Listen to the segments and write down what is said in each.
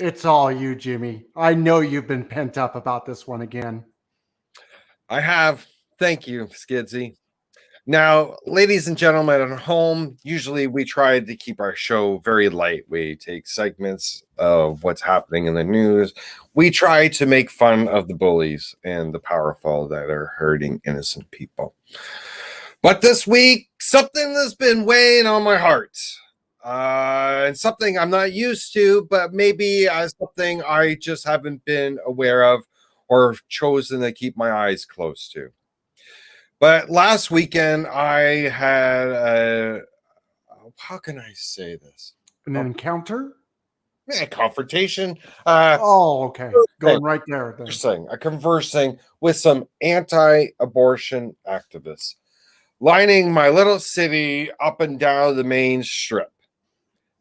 It's all you, Jimmy. I know you've been pent up about this one again. I have. Thank you, Skidsy. Now, ladies and gentlemen at home, usually we try to keep our show very light. We take segments of what's happening in the news. We try to make fun of the bullies and the powerful that are hurting innocent people. But this week, something has been weighing on my heart. And something I'm not used to, but maybe something I just haven't been aware of or chosen to keep my eyes close to. But last weekend, I had how can I say this? An encounter? A confrontation. Okay. Going right there. Conversing with some anti-abortion activists, lining my little city up and down the main strip.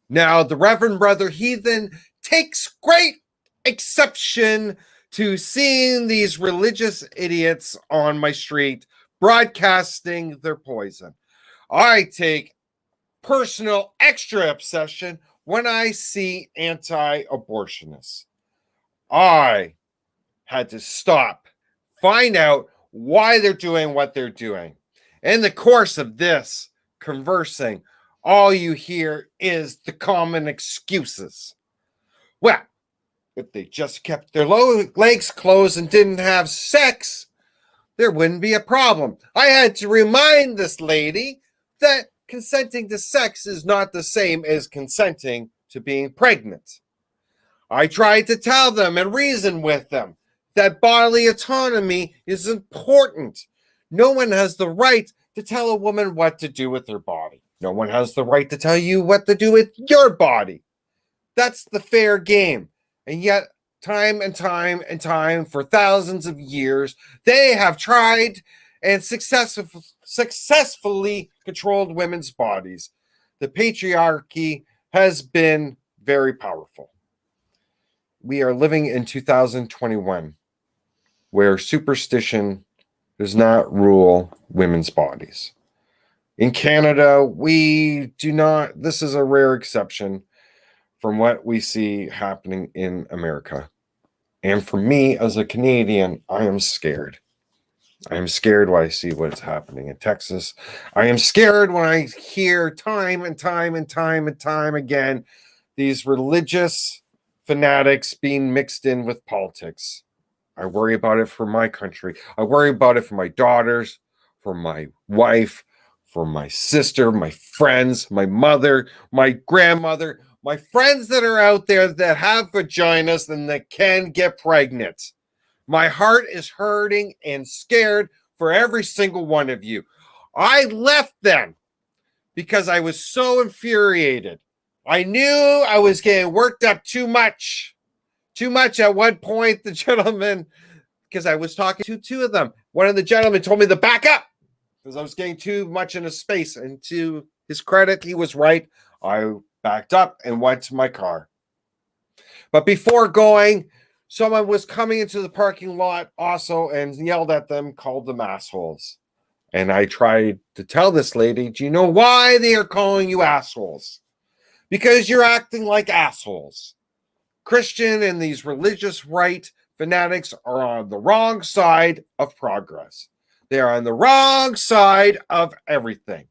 Now, the Reverend Brother Heathen takes great exception to seeing these religious idiots on my street broadcasting their poison. I take personal extra obsession when I see anti-abortionists. I had to stop, find out why they're doing what they're doing. In the course of this conversing, all you hear is the common excuses. Well, if they just kept their legs closed and didn't have sex, there wouldn't be a problem. I had to remind this lady that consenting to sex is not the same as consenting to being pregnant. I tried to tell them and reason with them that bodily autonomy is important. No one has the right to tell a woman what to do with her body. No one has the right to tell you what to do with your body. That's the fair game. And yet, time and time for thousands of years, they have tried and successfully controlled women's bodies. The patriarchy has been very powerful. We are living in 2021, where superstition does not rule women's bodies. In Canada, we do not. This is a rare exception from what we see happening in America. And for me, as a Canadian, I am scared. I am scared when I see what's happening in Texas. I am scared when I hear time and time again these religious fanatics being mixed in with politics. I worry about it for my country. I worry about it for my daughters, for my wife, for my sister, my friends, my mother, my grandmother, my friends that are out there that have vaginas and that can get pregnant. My heart is hurting and scared for every single one of you. I left them because I was so infuriated. I knew I was getting worked up too much. Too much at one point, the gentleman, because I was talking to two of them. One of the gentlemen told me to back up because I was getting too much in his space. And to his credit, he was right. I backed up and went to my car. But before going, someone was coming into the parking lot also and yelled at them, called them assholes. And I tried to tell this lady, do you know why they are calling you assholes? Because you're acting like assholes. Christian and these religious right fanatics are on the wrong side of progress. They are on the wrong side of everything.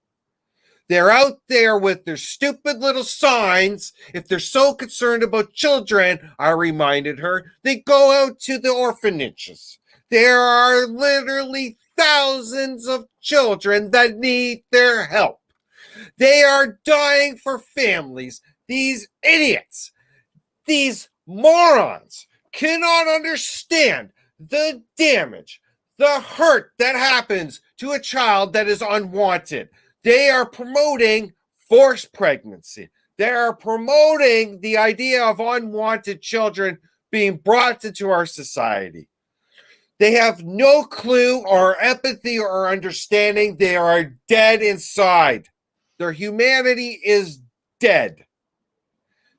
They're out there with their stupid little signs. If they're so concerned about children, I reminded her, they go out to the orphanages. There are literally thousands of children that need their help. They are dying for families. These idiots, these morons cannot understand the damage, the hurt that happens to a child that is unwanted. They are promoting forced pregnancy. They are promoting the idea of unwanted children being brought into our society. They have no clue or empathy or understanding. They are dead inside. Their humanity is dead.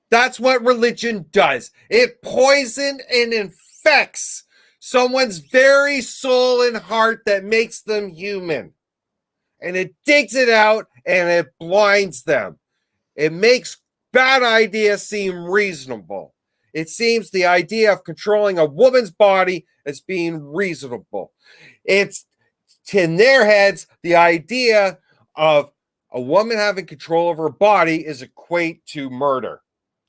That's what religion does. It poisons and infects someone's very soul and heart that makes them human. And it digs it out and it blinds them. It makes bad ideas seem reasonable. It seems the idea of controlling a woman's body as being reasonable. It's in their heads, the idea of a woman having control over her body is equate to murder.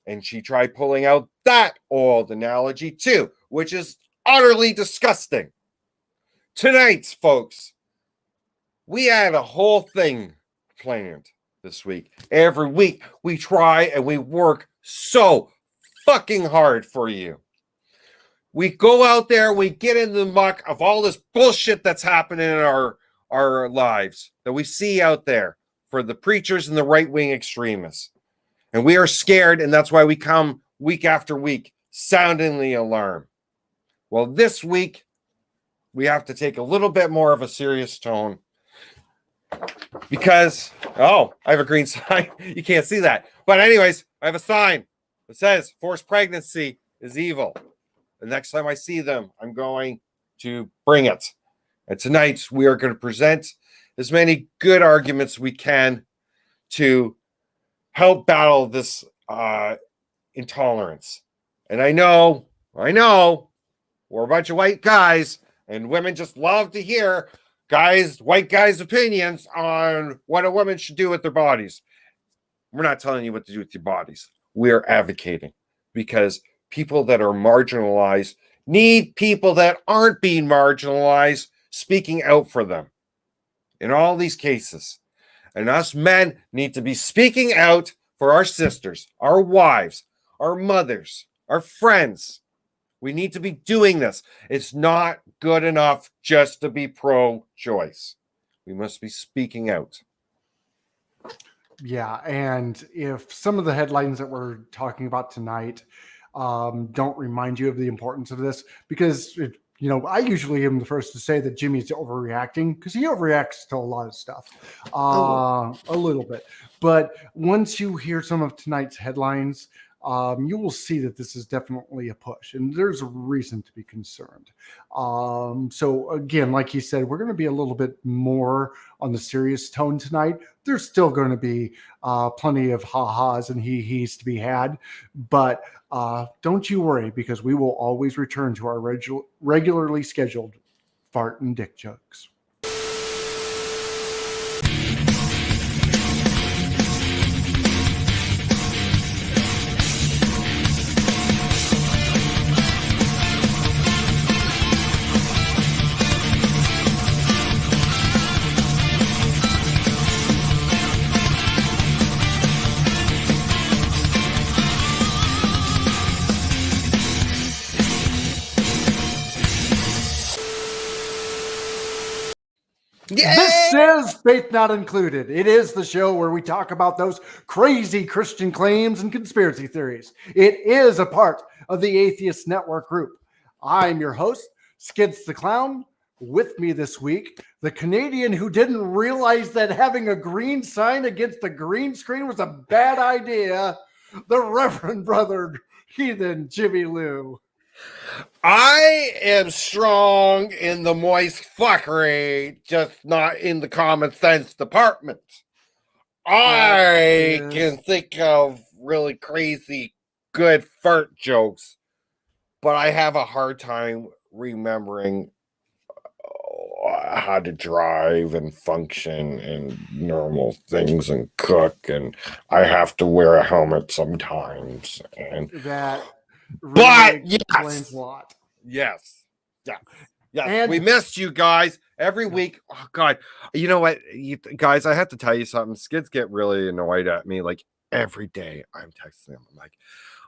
And she tried pulling out that old analogy too, which is utterly disgusting. Tonight, folks, we had a whole thing planned this week. Every week we try and we work so fucking hard for you. We go out there, we get in the muck of all this bullshit that's happening in our lives that we see out there for the preachers and the right-wing extremists. And we are scared, and that's why we come week after week sounding the alarm. Well, this week, we have to take a little bit more of a serious tone because, I have a green sign. You can't see that. But anyways, I have a sign that says forced pregnancy is evil. The next time I see them, I'm going to bring it. And tonight, we are going to present as many good arguments we can to help battle this intolerance. And I know, we're a bunch of white guys, and women just love to hear white guys' opinions on what a woman should do with their bodies. We're not telling you what to do with your bodies. We are advocating because people that are marginalized need people that aren't being marginalized speaking out for them in all these cases. And us men need to be speaking out for our sisters, our wives, our mothers, our friends. We need to be doing this. It's not good enough just to be pro-choice. We must be speaking out. Yeah, and if some of the headlines that we're talking about tonight don't remind you of the importance of this, because I usually am the first to say that Jimmy's overreacting because he overreacts to a lot of stuff, a little bit. But once you hear some of tonight's headlines, you will see that this is definitely a push, and there's a reason to be concerned. So again, like he said, we're going to be a little bit more on the serious tone tonight. There's still going to be plenty of ha-has and he-he's to be had, but don't you worry, because we will always return to our regularly scheduled fart and dick jokes. Yay! This is Faith Not Included. It is the show where we talk about those crazy Christian claims and conspiracy theories. It is a part of the Atheist Network group. I'm your host, Skids the Clown. With me this week, the Canadian who didn't realize that having a green sign against a green screen was a bad idea, the Reverend Brother Heathen, Jimmy Lou. I am strong in the moist fuckery, just not in the common sense department. I can think of really crazy, good fart jokes, but I have a hard time remembering how to drive and function and normal things and cook, and I have to wear a helmet sometimes. And that really but explains a lot. Yes. And we missed you guys every week. Oh God, you know what, guys? I have to tell you something. Skids get really annoyed at me. Like every day, I'm texting him. I'm like,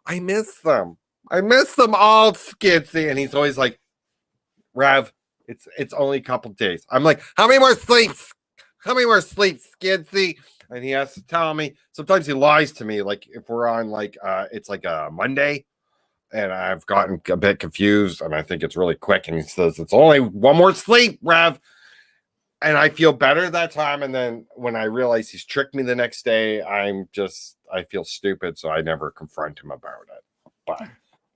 I miss them. I miss them all, Skidsy. And he's always like, Rev, it's only a couple days. I'm like, how many more sleeps? How many more sleeps, Skidsy? And he has to tell me. Sometimes he lies to me. Like if we're on like it's like a Monday. And I've gotten a bit confused, and I think it's really quick. And he says, it's only one more sleep, Rev. And I feel better that time. And then when I realize he's tricked me the next day, I feel stupid. So I never confront him about it. But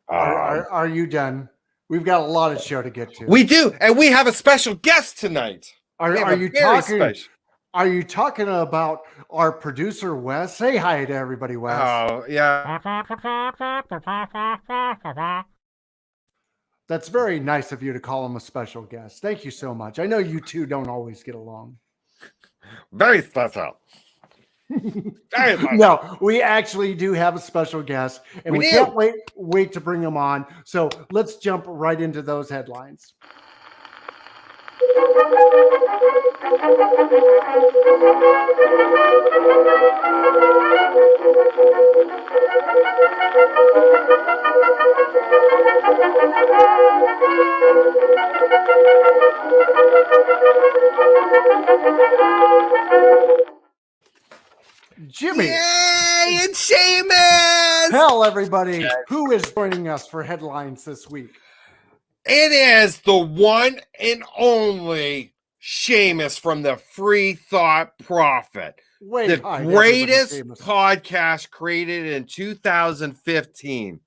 are you done? We've got a lot of show to get to. We do. And we have a special guest tonight. Are you talking? Special. Are you talking about our producer, Wes? Say hi to everybody, Wes. Oh, yeah. That's very nice of you to call him a special guest. Thank you so much. I know you two don't always get along. Very special. Very special. No, we actually do have a special guest, and we can't wait to bring him on. So let's jump right into those headlines. Jimmy. Yay, it's Seamus! Tell everybody who is joining us for headlines this week. It is the one and only Seamus from the Free Thought Prophet. The greatest podcast created in 2015.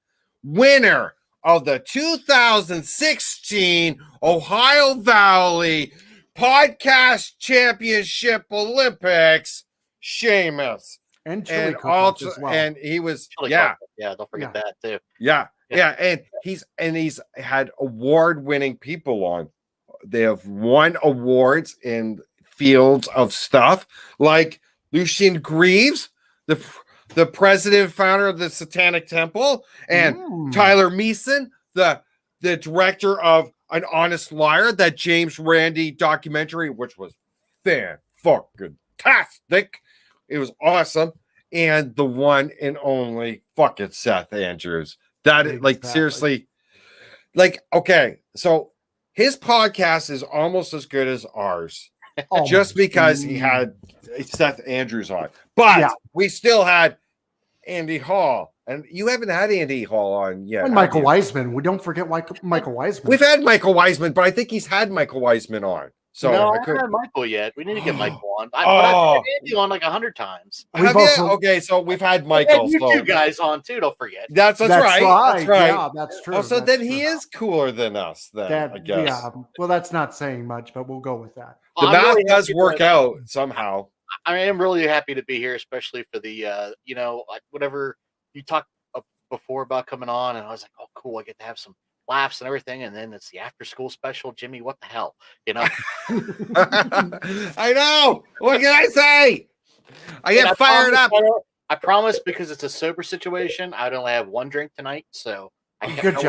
Winner of the 2016 Ohio Valley Podcast Championship Olympics, Seamus. And also, as well. And he was, don't forget that too. Yeah, and he's had award-winning people on. They have won awards in fields of stuff like Lucien Greaves, the president and founder of the Satanic Temple, and Tyler Meeson, the director of An Honest Liar, that James Randi documentary, which was fan-fucking-tastic. It was awesome. And the one and only fucking Seth Andrews. That, like, seriously, like, okay, so his podcast is almost as good as ours, just because he had Seth Andrews on. But we still had Andy Hall, and you haven't had Andy Hall on yet. And Michael Wiseman. We don't forget Michael Wiseman. We've had Michael Wiseman, but I think he's had Michael Wiseman on. So no, I haven't had Michael yet. We need to get Michael on. I've had Andy on like 100 times. Okay, so we've had Michael. You two guys on too. Don't forget. That's right. That's right. Yeah, that's true. Oh, so then he is cooler than us. Then I guess. Yeah. Well, that's not saying much, but we'll go with that. The math does work out somehow. I am really happy to be here, especially for the like whatever you talked before about coming on, and I was like, oh, cool, I get to have some laughs and everything, and then it's the after school special. Jimmy, what the hell, I know, what can I say? I get fired up. I promise, because it's a sober situation, I'd only have one drink tonight, so good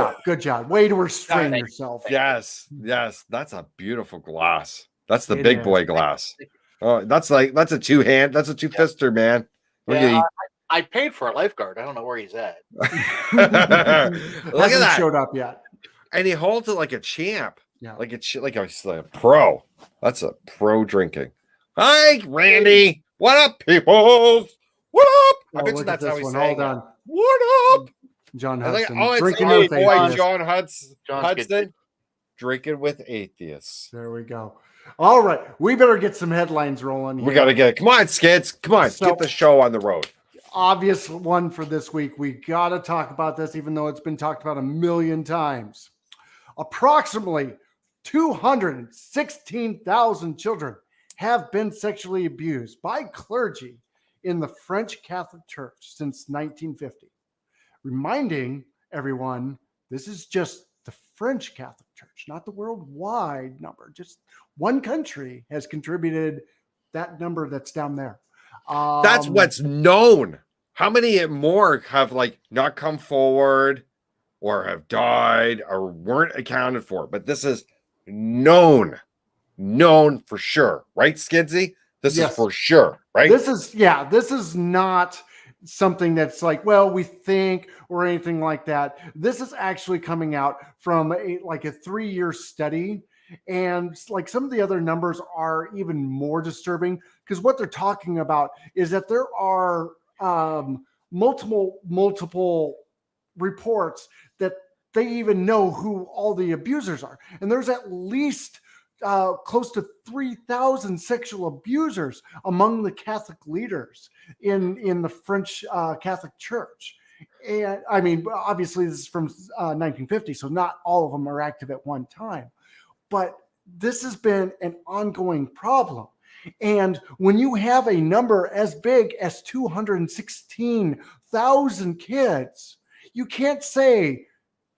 job, way to restrain yourself. Yes, that's a beautiful glass. That's the big boy glass. Oh, that's a two-hand, that's a two-fister, man. I paid for a lifeguard. I don't know where he's at. Look at that. Showed up yet. And he holds it like a champ. Yeah. Like a pro. That's a pro drinking. Hi, Randy. What up, people? What up? I bet you that's how he's saying it. What up? John Hudson. It's drinking with boy, John Hudson. Drinking with atheists. There we go. All right. We better get some headlines rolling here. We got to get it. Come on, Skids. Come on. Get the show on the road. Obvious one for this week. We got to talk about this, even though it's been talked about a million times. Approximately 216,000 children have been sexually abused by clergy in the French Catholic Church since 1950. Reminding everyone, this is just the French Catholic Church, not the worldwide number. Just one country has contributed that number that's down there. That's what's known. How many more have not come forward or have died or weren't accounted for? But this is known for sure, right, Skidsy? This is for sure, right? This is not something that's like, well, we think or anything like that. This is actually coming out from a 3-year study. And like some of the other numbers are even more disturbing, because what they're talking about is that there are multiple reports that they even know who all the abusers are. And there's at least close to 3,000 sexual abusers among the Catholic leaders in the French Catholic Church. And I mean, obviously this is from 1950, so not all of them are active at one time. But this has been an ongoing problem. And when you have a number as big as 216,000 kids, you can't say,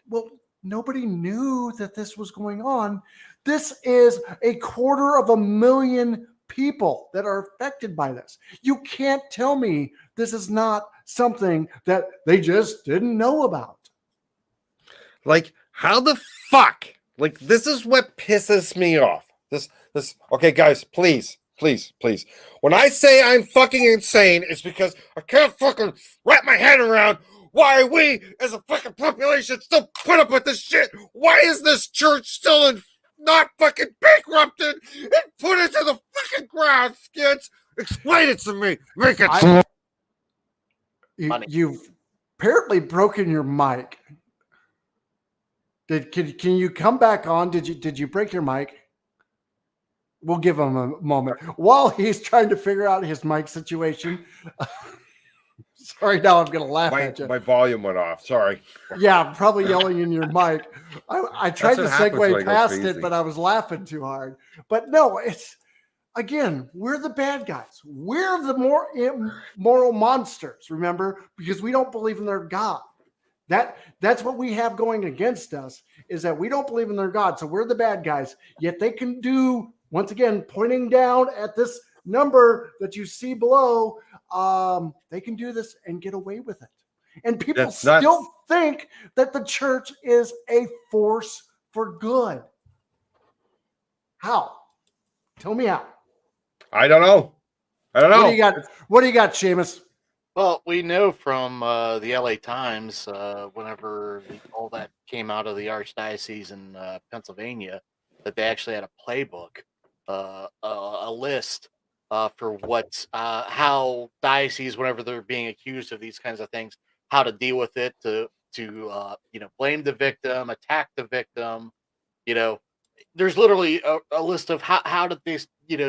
well, nobody knew that this was going on. This is 250,000 people that are affected by this. You can't tell me this is not something that they just didn't know about. Like, how the fuck? Like, this is what pisses me off. This. Okay, guys, please. When I say I'm fucking insane, it's because I can't fucking wrap my head around why we, as a fucking population, still put up with this shit. Why is this church still not fucking bankrupted and put into the fucking ground, Skids? Explain it to me. Make it. You've apparently broken your mic. Can you come back on? Did you break your mic? We'll give him a moment while he's trying to figure out his mic situation. Sorry, now I'm going to laugh at you. My volume went off. Sorry. Yeah, I'm probably yelling in your mic. I tried to segue past crazy. it, but I was laughing too hard. But no, it's, again, we're the bad guys. We're the more immoral monsters, remember? Because we don't believe in their God. That's what we have going against us, is that we don't believe in their God. So we're the bad guys. Yet they can do, once again, pointing down at this number that you see below, they can do this and get away with it. And people still think that the church is a force for good. How? Tell me how. I don't know. What do you got, Seamus? Well, we know from the LA Times, whenever all that came out of the Archdiocese in Pennsylvania, that they actually had a playbook, a list for how dioceses, whenever they're being accused of these kinds of things, how to deal with it, to blame the victim, attack the victim. There's literally a list of how did they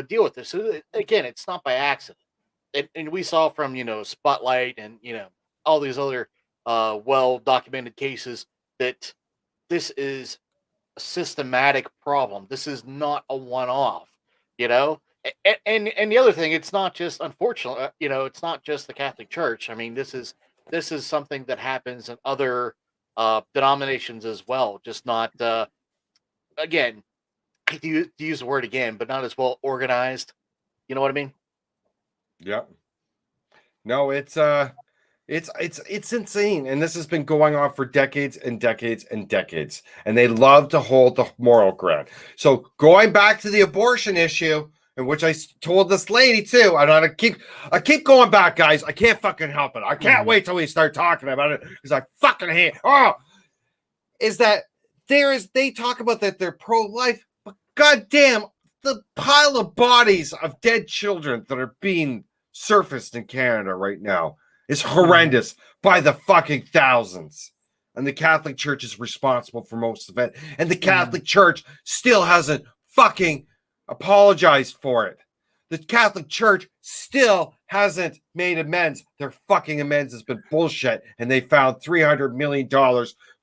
deal with this. So again, it's not by accident. And we saw from Spotlight and all these other well documented cases that this is a systematic problem. This is not a one-off. And the other thing, it's not just, unfortunately, it's not just the Catholic Church. I mean, this is something that happens in other denominations as well. Just not again, I hate to use the word again, but not as well organized. You know what I mean? Yeah. No, it's insane, and this has been going on for decades and decades and decades, and they love to hold the moral ground. So going back to the abortion issue, in which I told this lady too, I keep going back, guys. I can't fucking help it. I can't wait till we start talking about it because I fucking hate. Is that they talk about that they're pro-life, but goddamn, the pile of bodies of dead children that are being surfaced in Canada right now is horrendous by the fucking thousands. And the Catholic Church is responsible for most of it. And the Catholic Church still hasn't fucking apologized for it. The Catholic Church still hasn't made amends. Their fucking amends has been bullshit. And they found $300 million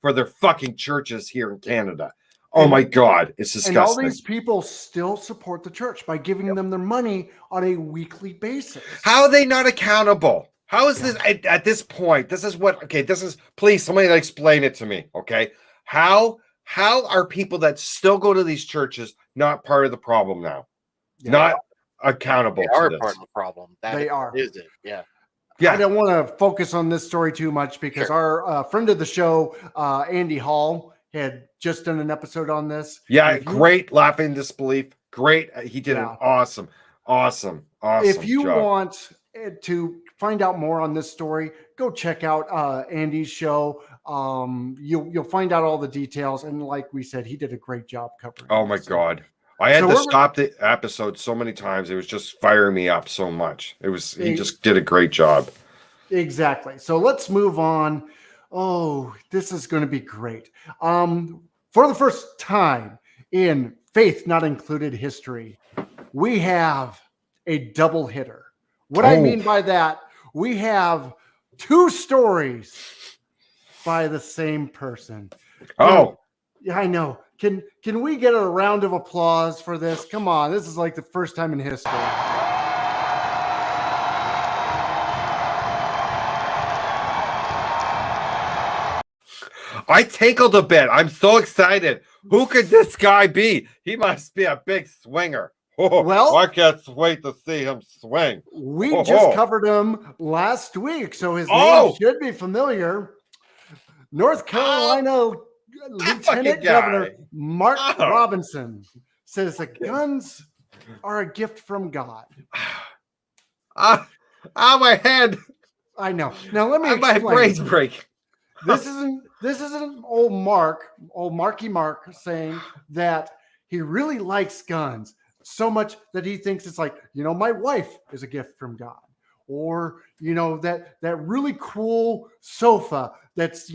for their fucking churches here in Canada. Oh my God, it's disgusting. And all these people still support the church by giving them their money on a weekly basis. How are they not accountable? How is this at this point? Please, somebody explain it to me, okay? How are people that still go to these churches not part of the problem now? Yeah. Not accountable they are part of the problem. They are. Is it? Yeah. I don't want to focus on this story too much because our friend of the show, Andy Hall, had just done an episode on this. Yeah, great laughing disbelief. Great. He did an awesome If you job. want to find out more on this story, go check out Andy's show. You'll find out all the details. And like we said, he did a great job covering. Oh my God. I had to stop the episode so many times. It was just firing me up so much. He just did a great job. Exactly. So let's move on. Oh, this is going to be great. For the first time in Faith Not Included history, we have a double hitter. What I mean by that, we have two stories by the same person. Oh, yeah, I know. Can we get a round of applause for this? Come on, this is like the first time in history. I tinkled a bit. I'm so excited. Who could this guy be? He must be a big swinger. Oh, Well, I can't wait to see him swing. We just covered him last week, so his name Oh! should be familiar. North Carolina Lieutenant guy. Governor Mark Oh. Robinson says that guns are a gift from God. My head. I know. Now let me My explain. brain's breaking. This isn't old Marky Mark saying that he really likes guns so much that he thinks it's like, my wife is a gift from God. Or, that really cool sofa that's,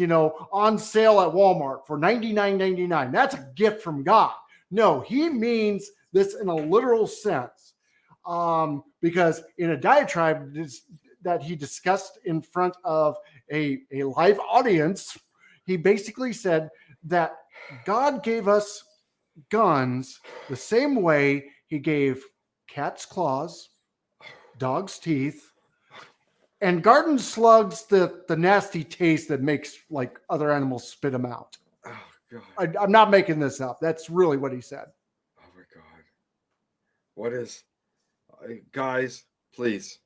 on sale at Walmart for $99.99. That's a gift from God. No, he means this in a literal sense. Because in a diatribe that he discussed in front of a live audience, he basically said that God gave us guns the same way he gave cat's claws, dog's teeth, and garden slugs the nasty taste that makes like other animals spit them out. Oh, God. I'm not making this up. That's really what he said. Oh, my God. What is... Guys, please.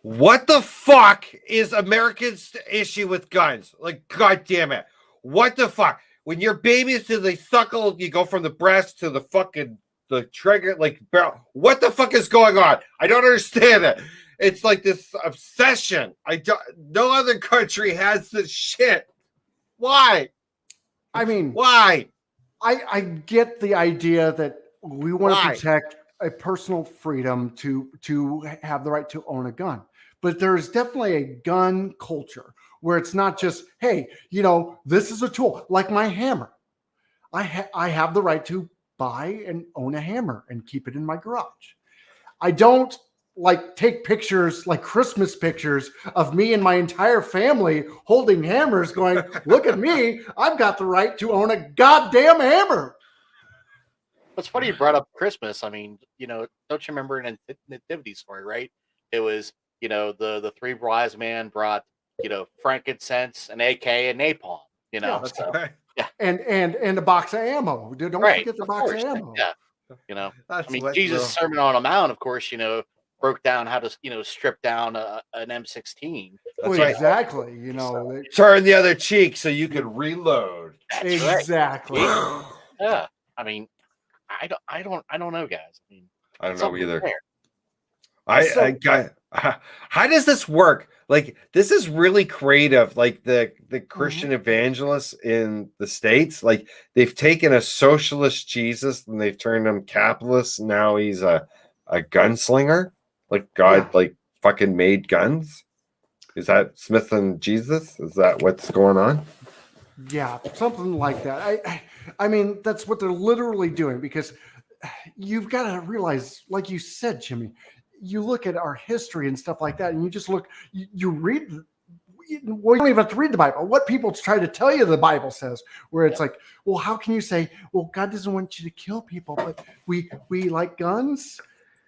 What the fuck is Americans' issue with guns? Like, God damn it. What the fuck? When your babies they suckle, you go from the breast to the fucking the trigger, like barrel. What the fuck is going on? I don't understand it. It's like this obsession. No other country has this shit. Why? I mean, why? I get the idea that we want Why? to protect a personal freedom to have the right to own a gun. But there's definitely a gun culture where it's not just, hey, this is a tool like my hammer. I have the right to buy and own a hammer and keep it in my garage. I don't like take pictures like Christmas pictures of me and my entire family holding hammers going, look at me. I've got the right to own a goddamn hammer. It's funny you brought up Christmas. I mean, don't you remember an nativity story, right? It was, the three wise men brought, frankincense, an AK, and napalm. That's right. Yeah, and a box of ammo. Don't forget the box of ammo. Yeah, That's I mean, lit, Jesus' though. Sermon on the Mount, of course, broke down how to, strip down an M16. That's right. Exactly. Turn the other cheek so you can reload. Exactly. Yeah, I mean, I don't know, guys. I mean, I don't know something either. there. How does this work? Like, this is really creative. Like the Christian evangelists in the States, like they've taken a socialist Jesus and they've turned him capitalist. Now he's a gunslinger. Like God, like fucking made guns. Is that Smith and Jesus? Is that what's going on? Yeah, something like that. I mean, that's what they're literally doing, because you've got to realize, like you said, Jimmy, you look at our history and stuff like that, and you just look, you read, well, you don't even have to read the Bible. What people try to tell you the Bible says, where it's like, well, how can you say, well, God doesn't want you to kill people, but we like guns?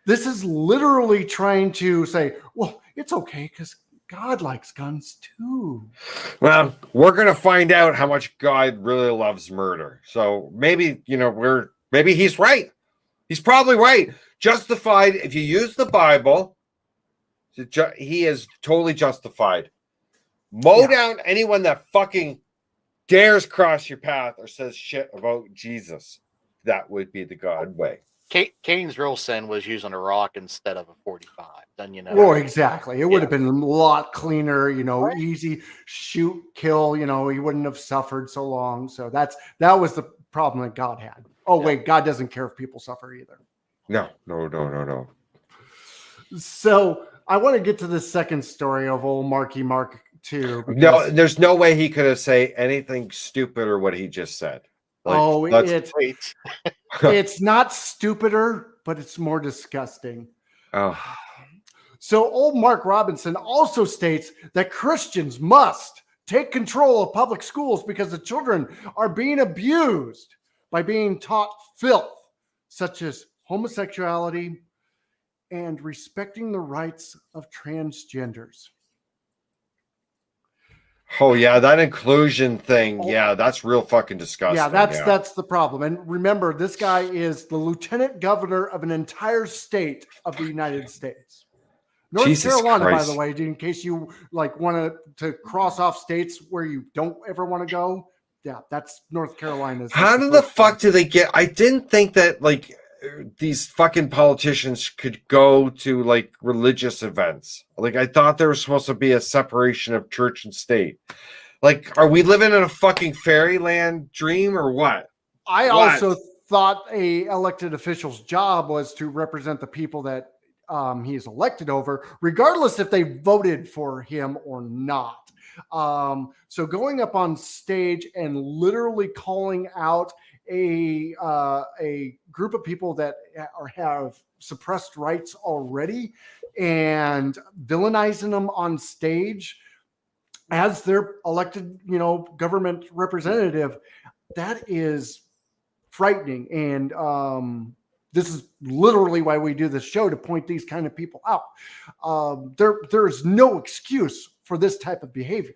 This is literally trying to say, well, it's okay because God likes guns too. Well, we're gonna find out how much God really loves murder. So maybe maybe he's right. He's probably right. Justified. If you use the Bible, he is totally justified. Mow down anyone that fucking dares cross your path or says shit about Jesus. That would be the God way. Cain's real sin was using a rock instead of a 45. Then Well, exactly. It would have been a lot cleaner, easy shoot, kill. He wouldn't have suffered so long. So that was the problem that God had. Oh, wait, God doesn't care if people suffer either. No. So I want to get to the second story of old Marky Mark too. No, there's no way he could have said anything stupid or what he just said. Like, it's not stupider, but it's more disgusting. Oh. So old Mark Robinson also states that Christians must take control of public schools because the children are being abused by being taught filth such as homosexuality and respecting the rights of transgenders. Oh yeah, that inclusion thing. Yeah, that's real fucking disgusting. Yeah, that's the problem. And remember, this guy is the lieutenant governor of an entire state of the United States. North Jesus Carolina, Christ. by the way, in case you like want to cross off states where you don't ever want to go. Yeah, that's North Carolina. How the fuck do they get? I didn't think that like these fucking politicians could go to like religious events. Like I thought there was supposed to be a separation of church and state. Like, are we living in a fucking fairyland dream or what? I also thought a elected official's job was to represent the people that he's elected over, regardless if they voted for him or not. So going up on stage and literally calling out a group of people that have suppressed rights already and villainizing them on stage as their elected, government representative, that is frightening. And this is literally why we do this show, to point these kind of people out. There is no excuse for this type of behavior.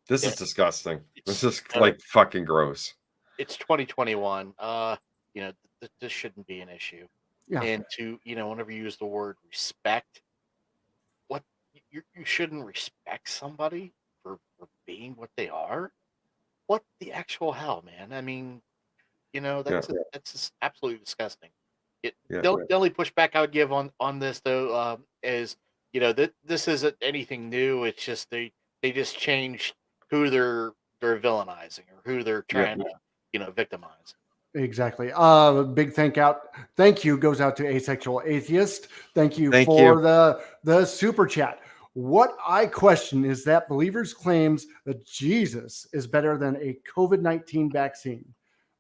This is disgusting. This is like fucking gross. It's 2021. This shouldn't be an issue. Yeah. And to, whenever you use the word respect, what you shouldn't respect somebody for being what they are. What the actual hell, man? I mean, that's just absolutely disgusting. The only pushback I would give on this though is that this isn't anything new. It's just they just changed who they're villainizing or who they're trying to victimize. Exactly. Big thank you goes out to Asexual Atheist. Thank you for the super chat. What I question is that believers claims that Jesus is better than a COVID-19 vaccine,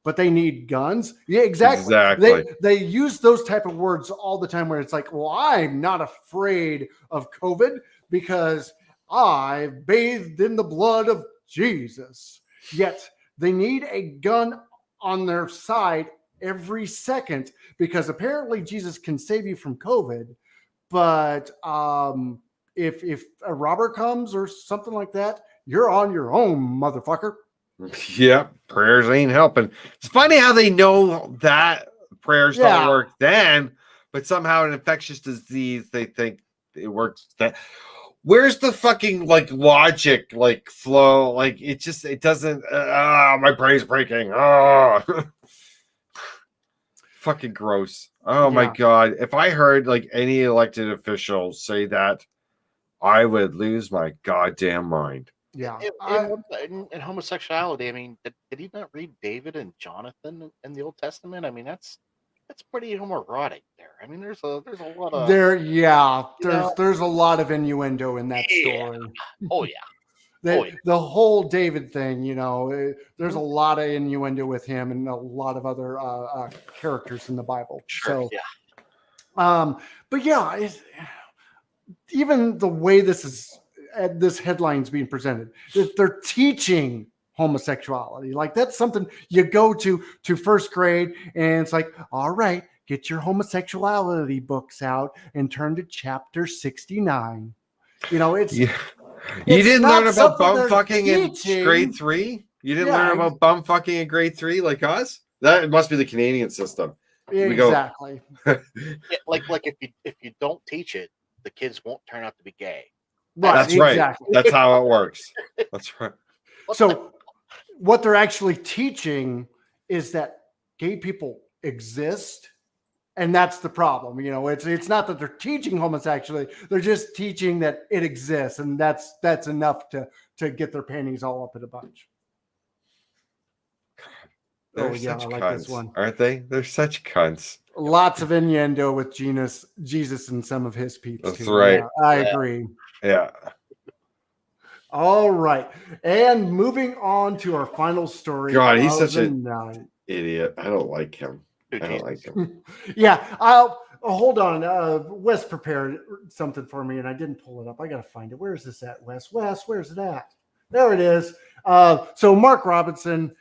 but they need guns. Yeah, exactly. They use those type of words all the time where it's like, well, I'm not afraid of COVID because I bathed in the blood of Jesus. Yet they need a gun on their side every second because apparently Jesus can save you from COVID. But if a robber comes or something like that, you're on your own, motherfucker. Yeah, prayers ain't helping. It's funny how they know that prayers don't work then, but somehow an infectious disease, they think it works then. Where's the fucking like logic, like flow? Like it doesn't. My brain's breaking. Fucking gross. Oh my god! If I heard like any elected official say that, I would lose my goddamn mind. Yeah. And homosexuality. I mean, did he not read David and Jonathan in the Old Testament? I mean, that's pretty homoerotic there. I mean, there's a lot of there's a lot of innuendo in that story. Oh yeah. The whole David thing, there's a lot of innuendo with him and a lot of other characters in the Bible. Sure, so, but yeah, even the way this headline's being presented, they're teaching homosexuality. Like that's something you go to first grade and it's like, all right, get your homosexuality books out and turn to chapter 69. It's you didn't learn about bum fucking in grade 3? You didn't learn about bum fucking in grade 3 like us? That must be the Canadian system. Exactly. like if you don't teach it, the kids won't turn out to be gay. That's right. That's how it works. That's right. So what they're actually teaching is that gay people exist, and that's the problem. It's not that they're teaching homosexuality; they're just teaching that it exists, and that's enough to get their panties all up in a bunch. They're such cunts, this one, aren't they? They're such cunts. Lots of innuendo with Jesus and some of his peeps. That's right. Yeah, I agree. Yeah. All right. And moving on to our final story. God, he's such an idiot. I don't like him. Yeah. Oh, hold on. Wes prepared something for me, and I didn't pull it up. I got to find it. Where is this at, Wes? Wes, where's it at? There it is. So Mark Robinson,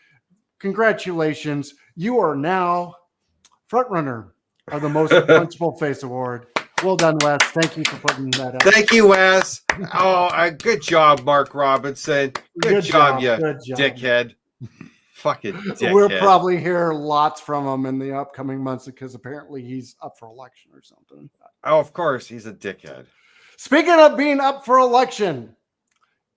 congratulations. You are now front runner of the Most Punchable Face Award. Well done, Wes. Thank you for putting that up. Thank you, Wes. Oh, good job, Mark Robinson. Good job, you dickhead. Fucking dickhead. We'll probably hear lots from him in the upcoming months because apparently he's up for election or something. Oh, of course. He's a dickhead. Speaking of being up for election,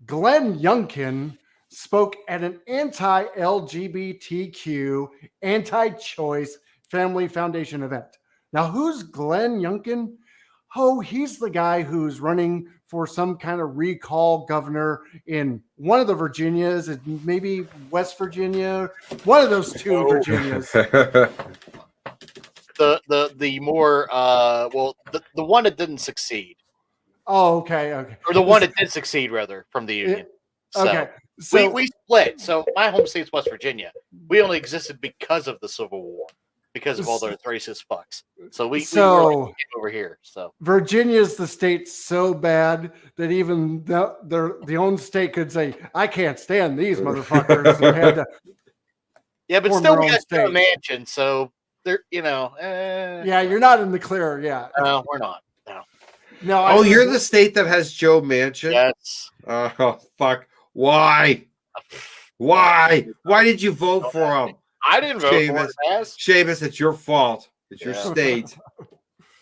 Glenn Youngkin spoke at an anti-LGBTQ, anti-choice Family Foundation event. Now, who's Glenn Youngkin? Oh, he's the guy who's running for some kind of recall governor in one of the Virginias, maybe West Virginia, one of those two Virginias. The more the one that didn't succeed. Oh, okay. Or the one that did succeed, rather, from the Union. Okay. So we split. So my home state's West Virginia. We only existed because of the Civil War, because of all those racist fucks. So we were like over here. So Virginia's the state so bad that even the own state could say, "I can't stand these motherfuckers." And had to yeah, but still, we got a mansion, so they're yeah, you're not in the clear. Yeah, no, we're not. No. Oh, you're the state that has Joe Manchin? Yes. Oh, fuck. Why? Why? Why did you vote for him? I didn't vote for it. Seamus, it's your fault. It's your state.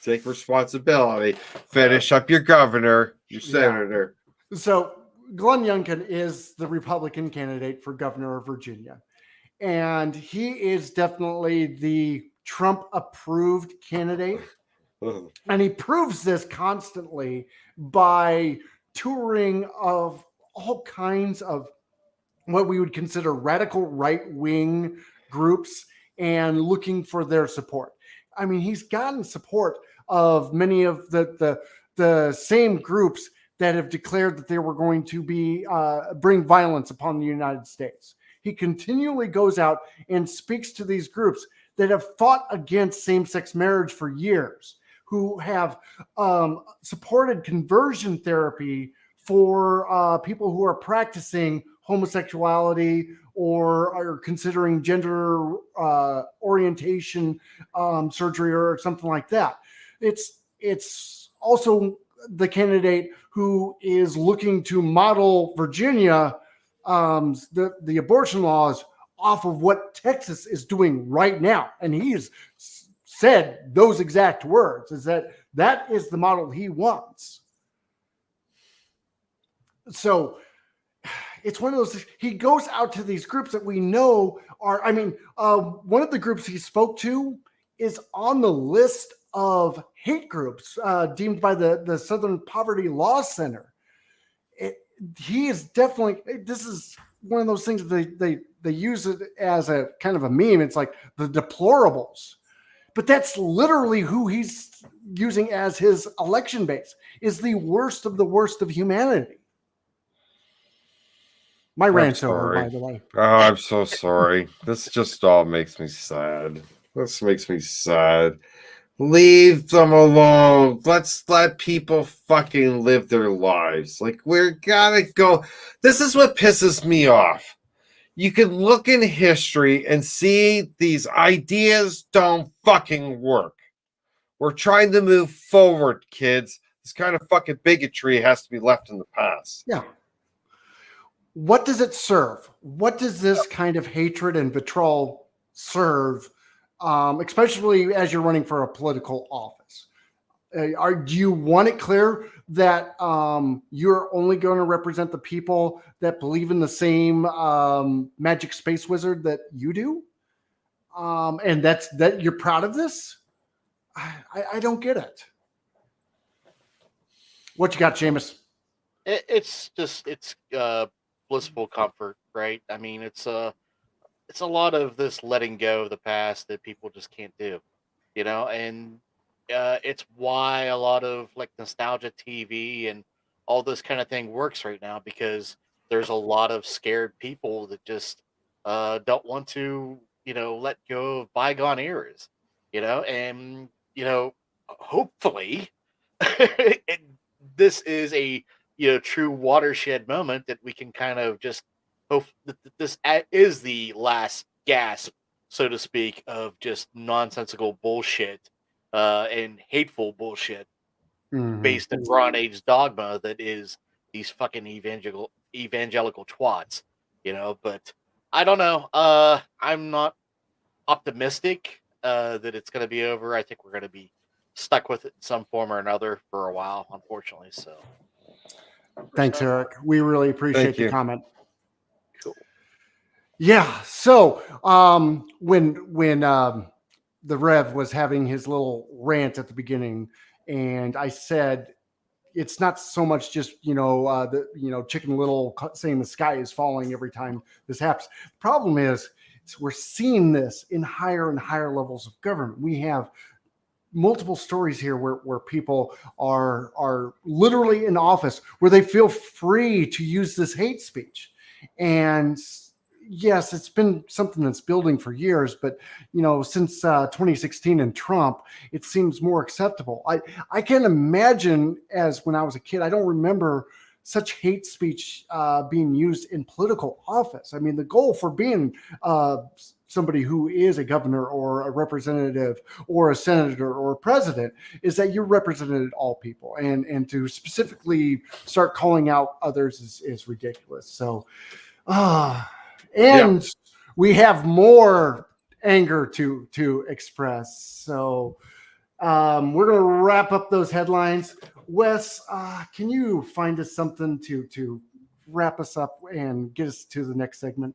Take responsibility. Finish up your governor, your senator. So Glenn Youngkin is the Republican candidate for governor of Virginia. And he is definitely the Trump-approved candidate. And he proves this constantly by touring of all kinds of what we would consider radical right-wing groups and looking for their support. I mean, he's gotten support of many of the same groups that have declared that they were going to be bring violence upon the United States. He continually goes out and speaks to these groups that have fought against same-sex marriage for years, who have supported conversion therapy for people who are practicing homosexuality or are considering gender orientation surgery or something like that. It's also the candidate who is looking to model Virginia, the abortion laws off of what Texas is doing right now. And he's said those exact words, is that is the model he wants. So it's one of those, he goes out to these groups that we know are, one of the groups he spoke to is on the list of hate groups deemed by the Southern Poverty Law Center. He is definitely, this is one of those things that they use it as a kind of a meme. It's like the deplorables. But that's literally who he's using as his election base, is the worst of the worst of humanity. My rant's over, by the way. Oh, I'm so sorry. This just all makes me sad. This makes me sad. Leave them alone. Let's let people fucking live their lives. Like, we're gotta go. This is what pisses me off. You can look in history and see these ideas don't fucking work. We're trying to move forward, kids. This kind of fucking bigotry has to be left in the past. Yeah. What does it serve? What does this kind of hatred and vitriol serve, especially as you're running for a political office? Do you want it clear that you're only going to represent the people that believe in the same magic space wizard that you do? And that you're proud of this? I don't get it. What you got, Seamus? It's blissful comfort, right? I mean, it's a lot of this letting go of the past that people just can't do, and it's why a lot of like nostalgia TV and all this kind of thing works right now, because there's a lot of scared people that just don't want to, let go of bygone eras, and hopefully, this is a true watershed moment that we can kind of just hope that this is the last gasp, so to speak, of just nonsensical bullshit and hateful bullshit based in Bronze Age dogma that is these fucking evangelical twats, But I don't know. I'm not optimistic that it's going to be over. I think we're going to be stuck with it in some form or another for a while, unfortunately. So, thanks, Eric. We really appreciate the comment. Cool. Yeah. So, when the Rev was having his little rant at the beginning, and I said, it's not so much just Chicken Little saying the sky is falling every time this happens. The problem is we're seeing this in higher and higher levels of government. We have multiple stories here where people are literally in office where they feel free to use this hate speech. And yes, it's been something that's building for years, but since 2016 and Trump, it seems more acceptable. I can't imagine, as when I was a kid, I don't remember such hate speech being used in political office. I mean, the goal for being somebody who is a governor or a representative or a senator or a president is that you represented all people, and to specifically start calling out others is ridiculous. So, we have more anger to express. So we're going to wrap up those headlines. Wes, can you find us something to wrap us up and get us to the next segment?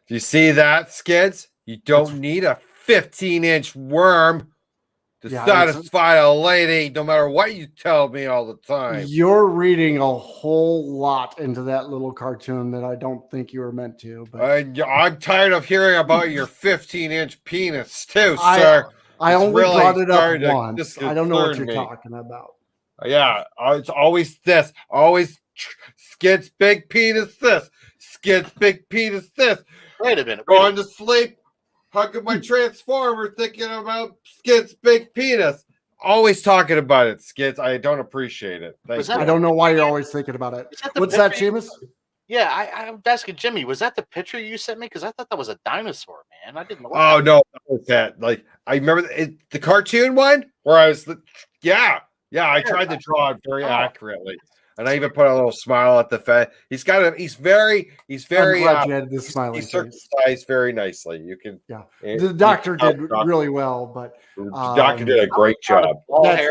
Do you see that, Skids? You don't need a 15-inch worm to satisfy a lady, no matter what you tell me all the time. You're reading a whole lot into that little cartoon that I don't think you were meant to. But I'm tired of hearing about your 15-inch penis, too, sir. I only brought it up once. I don't know what you're talking about. Yeah, it's always this. Always Skids big penis this. Skids big penis this. Wait a minute. Going to sleep, hugging my transformer, thinking about Skids big penis. Always talking about it, Skids. I don't appreciate it. I don't know why you're always thinking about it. What's that, Seamus? Yeah, I'm asking Jimmy. Was that the picture you sent me? Because I thought that was a dinosaur, man. I didn't know. Oh no, that was that. Like I remember the cartoon one where I was. I tried to draw it very accurately. And I even put a little smile at the face. He's very. I'm glad you had this smiling he's circumcised very nicely. You can. Yeah, the doctor did really well, but the doctor did a great job.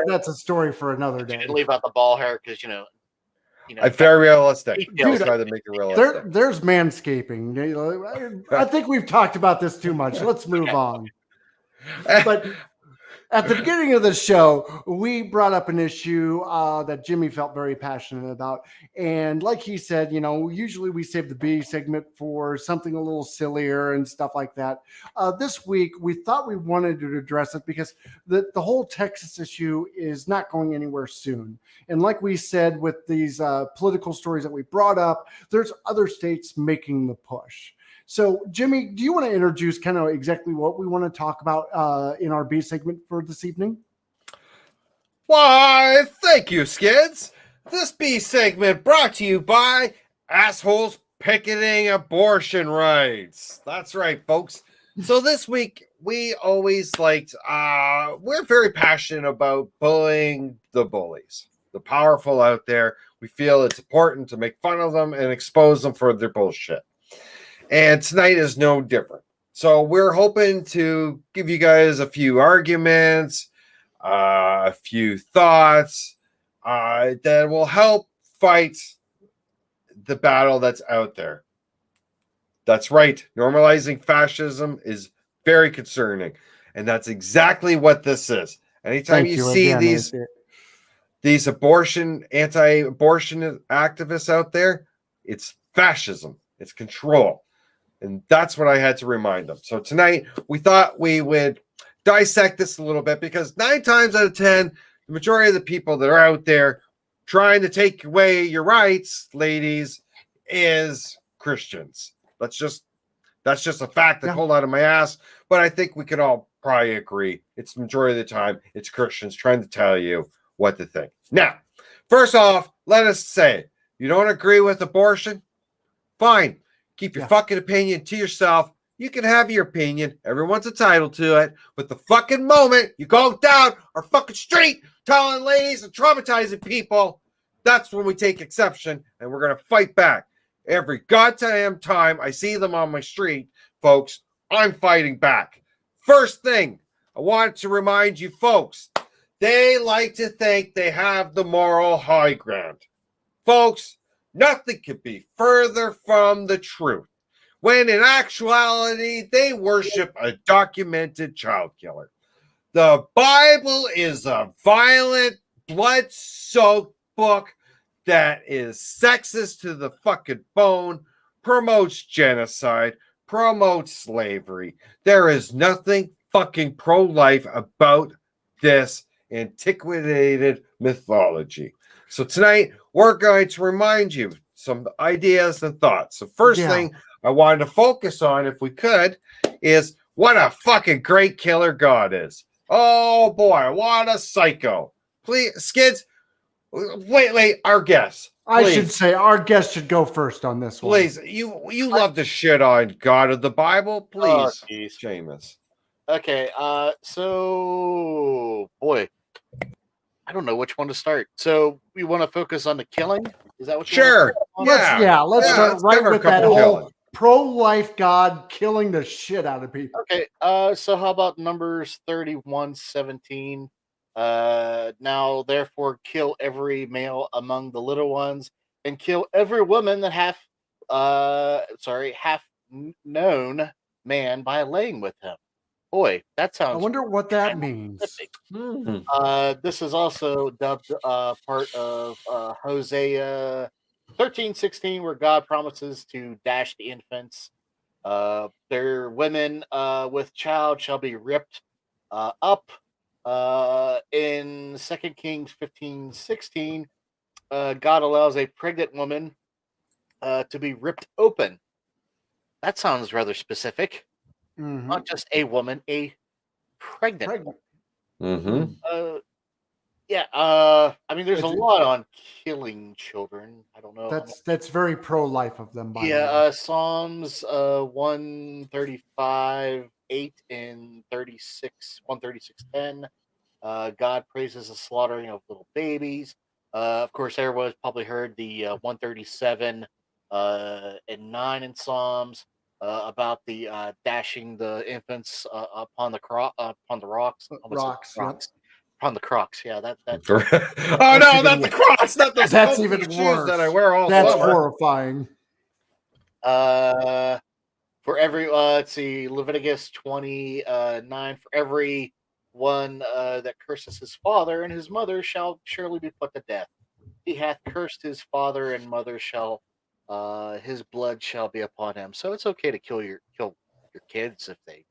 That's a story for another day. Leave out the ball hair because I'm very realistic. Dude, try to make it realistic. There's manscaping. I think we've talked about this too much. Let's move on. But at the beginning of the show, we brought up an issue that Jimmy felt very passionate about. And like he said, usually we save the B segment for something a little sillier and stuff like that. This week, we thought we wanted to address it because the whole Texas issue is not going anywhere soon. And like we said, with these political stories that we brought up, there's other states making the push. So, Jimmy, do you want to introduce kind of exactly what we want to talk about in our B segment for this evening? Why, thank you, Skids. This B segment brought to you by Assholes Picketing Abortion Rights. That's right, folks. So this week, we always we're very passionate about bullying the bullies, the powerful out there. We feel it's important to make fun of them and expose them for their bullshit. And tonight is no different. So we're hoping to give you guys a few arguments, a few thoughts that will help fight the battle that's out there. That's right. Normalizing fascism is very concerning. And that's exactly what this is. Anytime you see again, these anti-abortion activists out there, it's fascism. It's control. And that's what I had to remind them. So tonight, we thought we would dissect this a little bit because 9 times out of 10, the majority of the people that are out there trying to take away your rights, ladies, is Christians. That's just a fact that pulled out of my ass. But I think we can all probably agree. It's the majority of the time, it's Christians trying to tell you what to think. Now, first off, let us say, you don't agree with abortion? Fine. Keep your fucking opinion to yourself. You can have your opinion. Everyone's entitled to it. But the fucking moment you go down our fucking street telling ladies and traumatizing people, that's when we take exception and we're going to fight back. Every goddamn time I see them on my street, folks, I'm fighting back. First thing, I want to remind you folks, they like to think they have the moral high ground. Folks, nothing could be further from the truth. When in actuality, they worship a documented child killer. The Bible is a violent, blood-soaked book that is sexist to the fucking bone, promotes genocide, promotes slavery. There is nothing fucking pro-life about this antiquated mythology. So tonight, we're going to remind you some ideas and thoughts. The first thing I wanted to focus on, if we could, is what a fucking great killer God is. Oh boy, what a psycho. Please, Skids, wait, our guest. I should say our guest should go first on this one. Please, you love to shit on God of the Bible. Please, Seamus. Okay, so boy, I don't know which one to start. So we want to focus on the killing. Is that what you sure? Let's start right with that whole pro-life God killing the shit out of people. Okay, so how about Numbers 31:17? Now therefore kill every male among the little ones, and kill every woman that hath known man by laying with him. Boy, that sounds. I wonder what that means. This is also dubbed part of Hosea 13:16, where God promises to dash the infants. Their women with child shall be ripped up. In 2 Kings 15:16, God allows a pregnant woman to be ripped open. That sounds rather specific. Not just a woman, a pregnant woman. I mean, there's a lot on killing children. I don't know. That's very pro-life of them. By the way. Psalms 135:8 and 136:10. God praises the slaughtering of little babies. Of course, everyone's probably heard the 137 and 9 in Psalms. About the dashing the infants upon the rocks. Upon the Crocs. Yeah, that. Oh no, not the Crocs, not those. That's even shoes worse. that I wear all That's summer. horrifying. For every let's see, Leviticus 29. For every one that curses his father and his mother shall surely be put to death. He hath cursed his father and mother shall. His blood shall be upon him. So it's okay to kill your kids if they,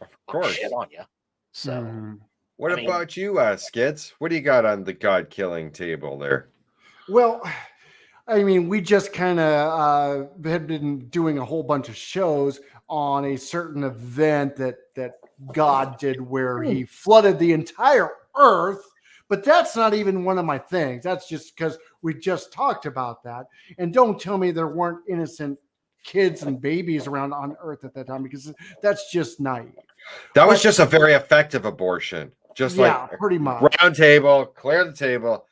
of course, shit on you. So, what about you, Skids? What do you got on the God killing table there? Well, I mean, we just kind of had been doing a whole bunch of shows on a certain event that God did where he flooded the entire earth. But that's not even one of my things. That's just because we just talked about that. And don't tell me there weren't innocent kids and babies around on Earth at that time, because that's just naive. That was just a very effective abortion. Just pretty much. Round table, clear the table,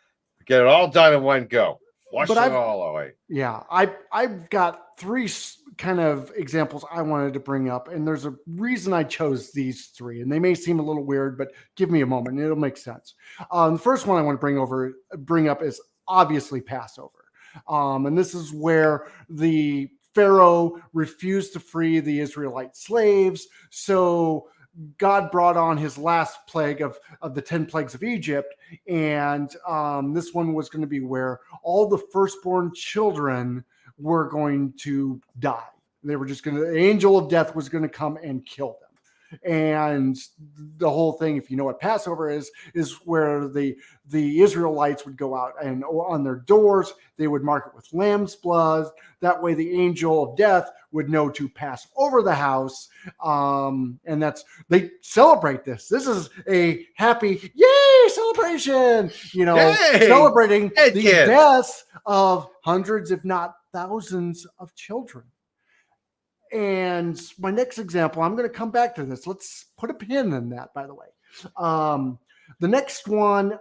get it all done in one go. Flush it all away. Yeah, I've got three kind of examples I wanted to bring up, and there's a reason I chose these three, and they may seem a little weird, but give me a moment, and it'll make sense. The first one I want to bring up is obviously Passover, and this is where the Pharaoh refused to free the Israelite slaves, so God brought on his last plague of the 10 plagues of Egypt. And this one was going to be where all the firstborn children were going to die. They were just going to, the angel of death was going to come and kill them. And the whole thing, if you know what Passover is where the Israelites would go out and on their doors, they would mark it with lamb's blood. That way the angel of death would know to pass over the house. And they celebrate this. This is a happy, yay, celebration, celebrating the deaths of hundreds, if not thousands of children. And my next example, I'm going to come back to this. Let's put a pin in that, by the way. The next one,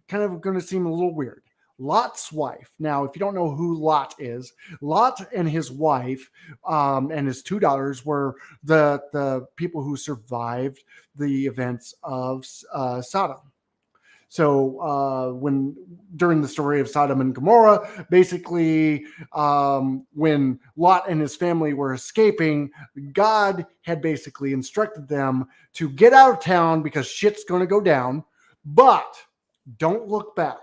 kind of going to seem a little weird. Lot's wife. Now, if you don't know who Lot is, Lot and his wife and his two daughters were the people who survived the events of Sodom. So during the story of Sodom and Gomorrah, basically when Lot and his family were escaping, God had basically instructed them to get out of town because shit's going to go down, but don't look back.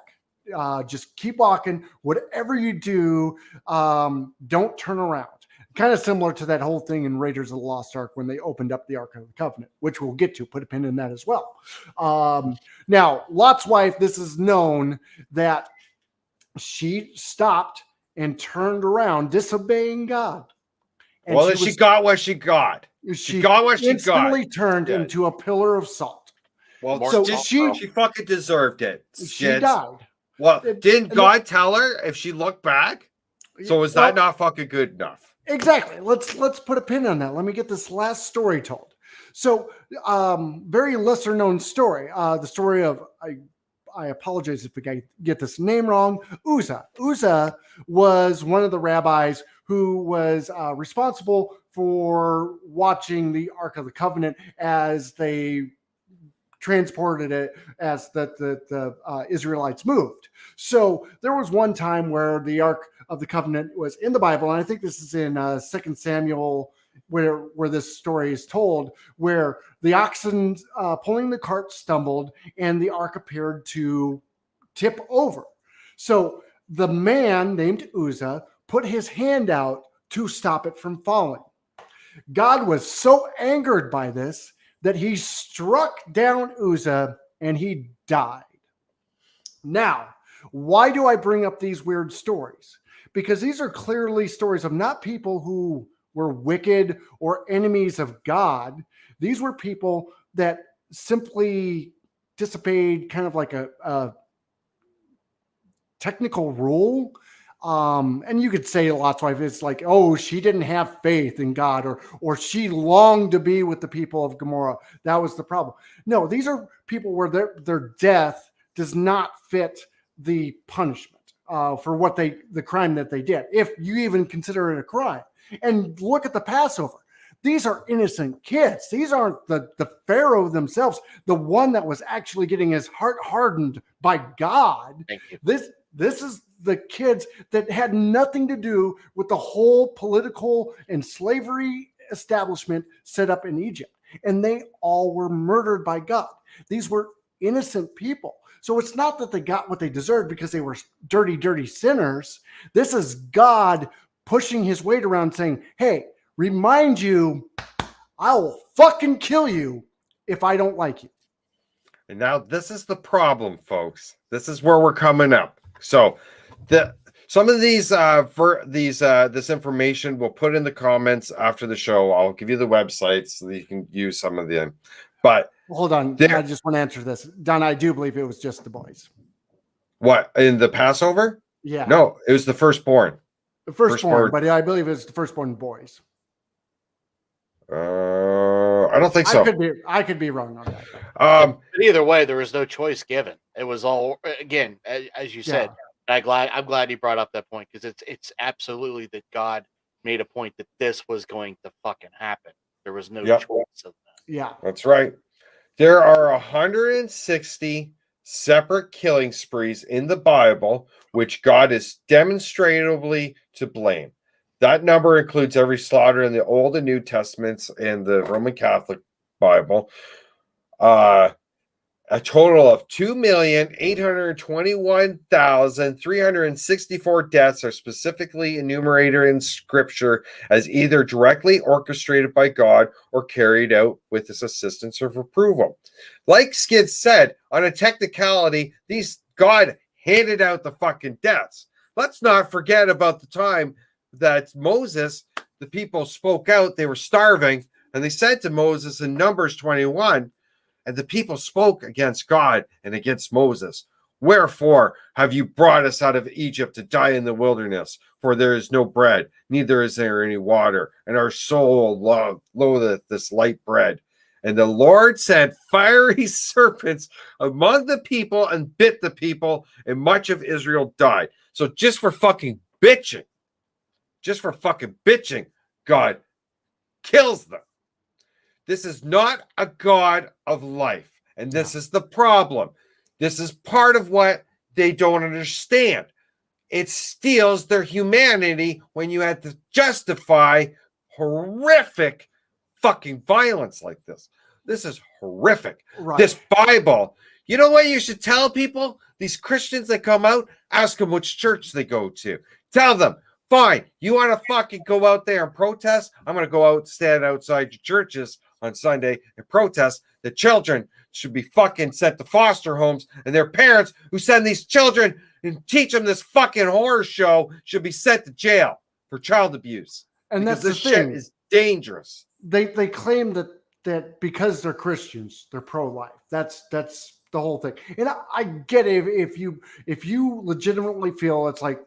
Just keep walking. Whatever you do, don't turn around. Kind of similar to that whole thing in Raiders of the Lost Ark when they opened up the Ark of the Covenant, which we'll get to. Put a pin in that as well. Now, Lot's wife, this is known that she stopped and turned around, disobeying God. And she got what she got. She got what she got. Instantly turned into a pillar of salt. Well, so she fucking deserved it. She died. Well, didn't God tell her if she looked back? So is that not fucking good enough? Exactly. Let's put a pin on that. Let me get this last story told. So, very lesser known story. The story of I apologize if I get this name wrong. Uzzah. Uzzah was one of the rabbis who was responsible for watching the Ark of the Covenant as they transported it as the Israelites moved. So there was one time where the Ark of the Covenant was in the Bible, and I think this is in 2 Samuel where this story is told, where the oxen pulling the cart stumbled and the Ark appeared to tip over. So the man named Uzzah put his hand out to stop it from falling. God was so angered by this that he struck down Uzzah and he died. Now, why do I bring up these weird stories? Because these are clearly stories of not people who were wicked or enemies of God. These were people that simply disobeyed kind of like a technical rule. And you could say Lot's wife, it's like, oh, she didn't have faith in God, or she longed to be with the people of Gomorrah. That was the problem. No, these are people where their death does not fit the punishment for what the crime that they did, if you even consider it a crime. And look at the Passover. These are innocent kids. These aren't the Pharaoh themselves, the one that was actually getting his heart hardened by God. Thank you. This is the kids that had nothing to do with the whole political and slavery establishment set up in Egypt. And they all were murdered by God. These were innocent people. So it's not that they got what they deserved because they were dirty, dirty sinners. This is God pushing his weight around saying, hey, remind you, I will fucking kill you if I don't like you. And now this is the problem, folks. This is where we're coming up. So some of these this information we'll put in the comments after the show. I'll give you the websites so that you can use some of them. But hold on, I just want to answer this. Donna, I do believe it was just the boys. What, in the Passover? Yeah. No, it was the firstborn. The firstborn, but I believe it's the firstborn boys. I don't think so. I could be wrong on that. But either way, there was no choice given. It was all, again, as you said. I'm glad you brought up that point, because it's absolutely that God made a point that this was going to fucking happen. There was no Yep. choice of that. Yeah. That's right. There are 160 separate killing sprees in the Bible, which God is demonstrably to blame. That number includes every slaughter in the Old and New Testaments and the Roman Catholic Bible. A total of 2,821,364 deaths are specifically enumerated in Scripture as either directly orchestrated by God or carried out with His assistance or approval. Like Skids said, on a technicality, God handed out the fucking deaths. Let's not forget about the time that Moses, the people spoke out, they were starving, and they said to Moses in Numbers 21, and the people spoke against God and against Moses. Wherefore have you brought us out of Egypt to die in the wilderness? For there is no bread, neither is there any water, and our soul loatheth this light bread. And the Lord sent fiery serpents among the people and bit the people, and much of Israel died. So just for fucking bitching, God kills them. This is not a God of life. And this is the problem. This is part of what they don't understand. It steals their humanity when you have to justify horrific fucking violence like this. This is horrific. Right. This Bible. You know what you should tell people? These Christians that come out, ask them which church they go to. Tell them, fine, you want to fucking go out there and protest? I'm going to go out, stand outside your churches on Sunday and protest. The children should be fucking sent to foster homes, and their parents who send these children and teach them this fucking horror show should be sent to jail for child abuse. And because that's this the shit thing. is dangerous. They claim that because they're Christians, they're pro-life. That's the whole thing. And I get it if you legitimately feel it's like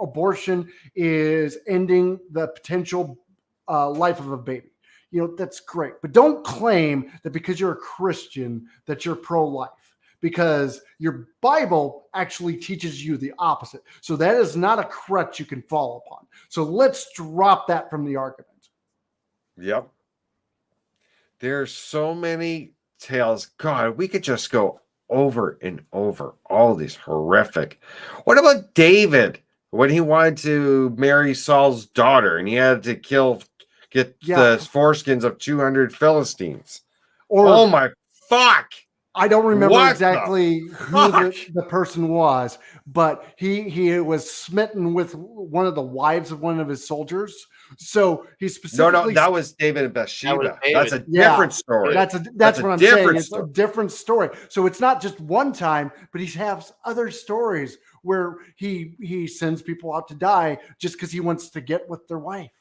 abortion is ending the potential life of a baby. You know, that's great. But don't claim that because you're a Christian that you're pro-life, because your Bible actually teaches you the opposite. So that is not a crutch you can fall upon. So let's drop that from the argument. Yep. There's so many tales. God, we could just go over and over all these horrific. What about David when he wanted to marry Saul's daughter and he had to get the foreskins of 200 Philistines? Or oh my fuck. I don't remember What exactly who the person was, but he was smitten with one of the wives of one of his soldiers. So he specifically that was David and Bathsheba. That's a Yeah. different story. That's what I'm saying. It's story. a different story. So it's not just one time, but he has other stories where he sends people out to die just because he wants to get with their wife.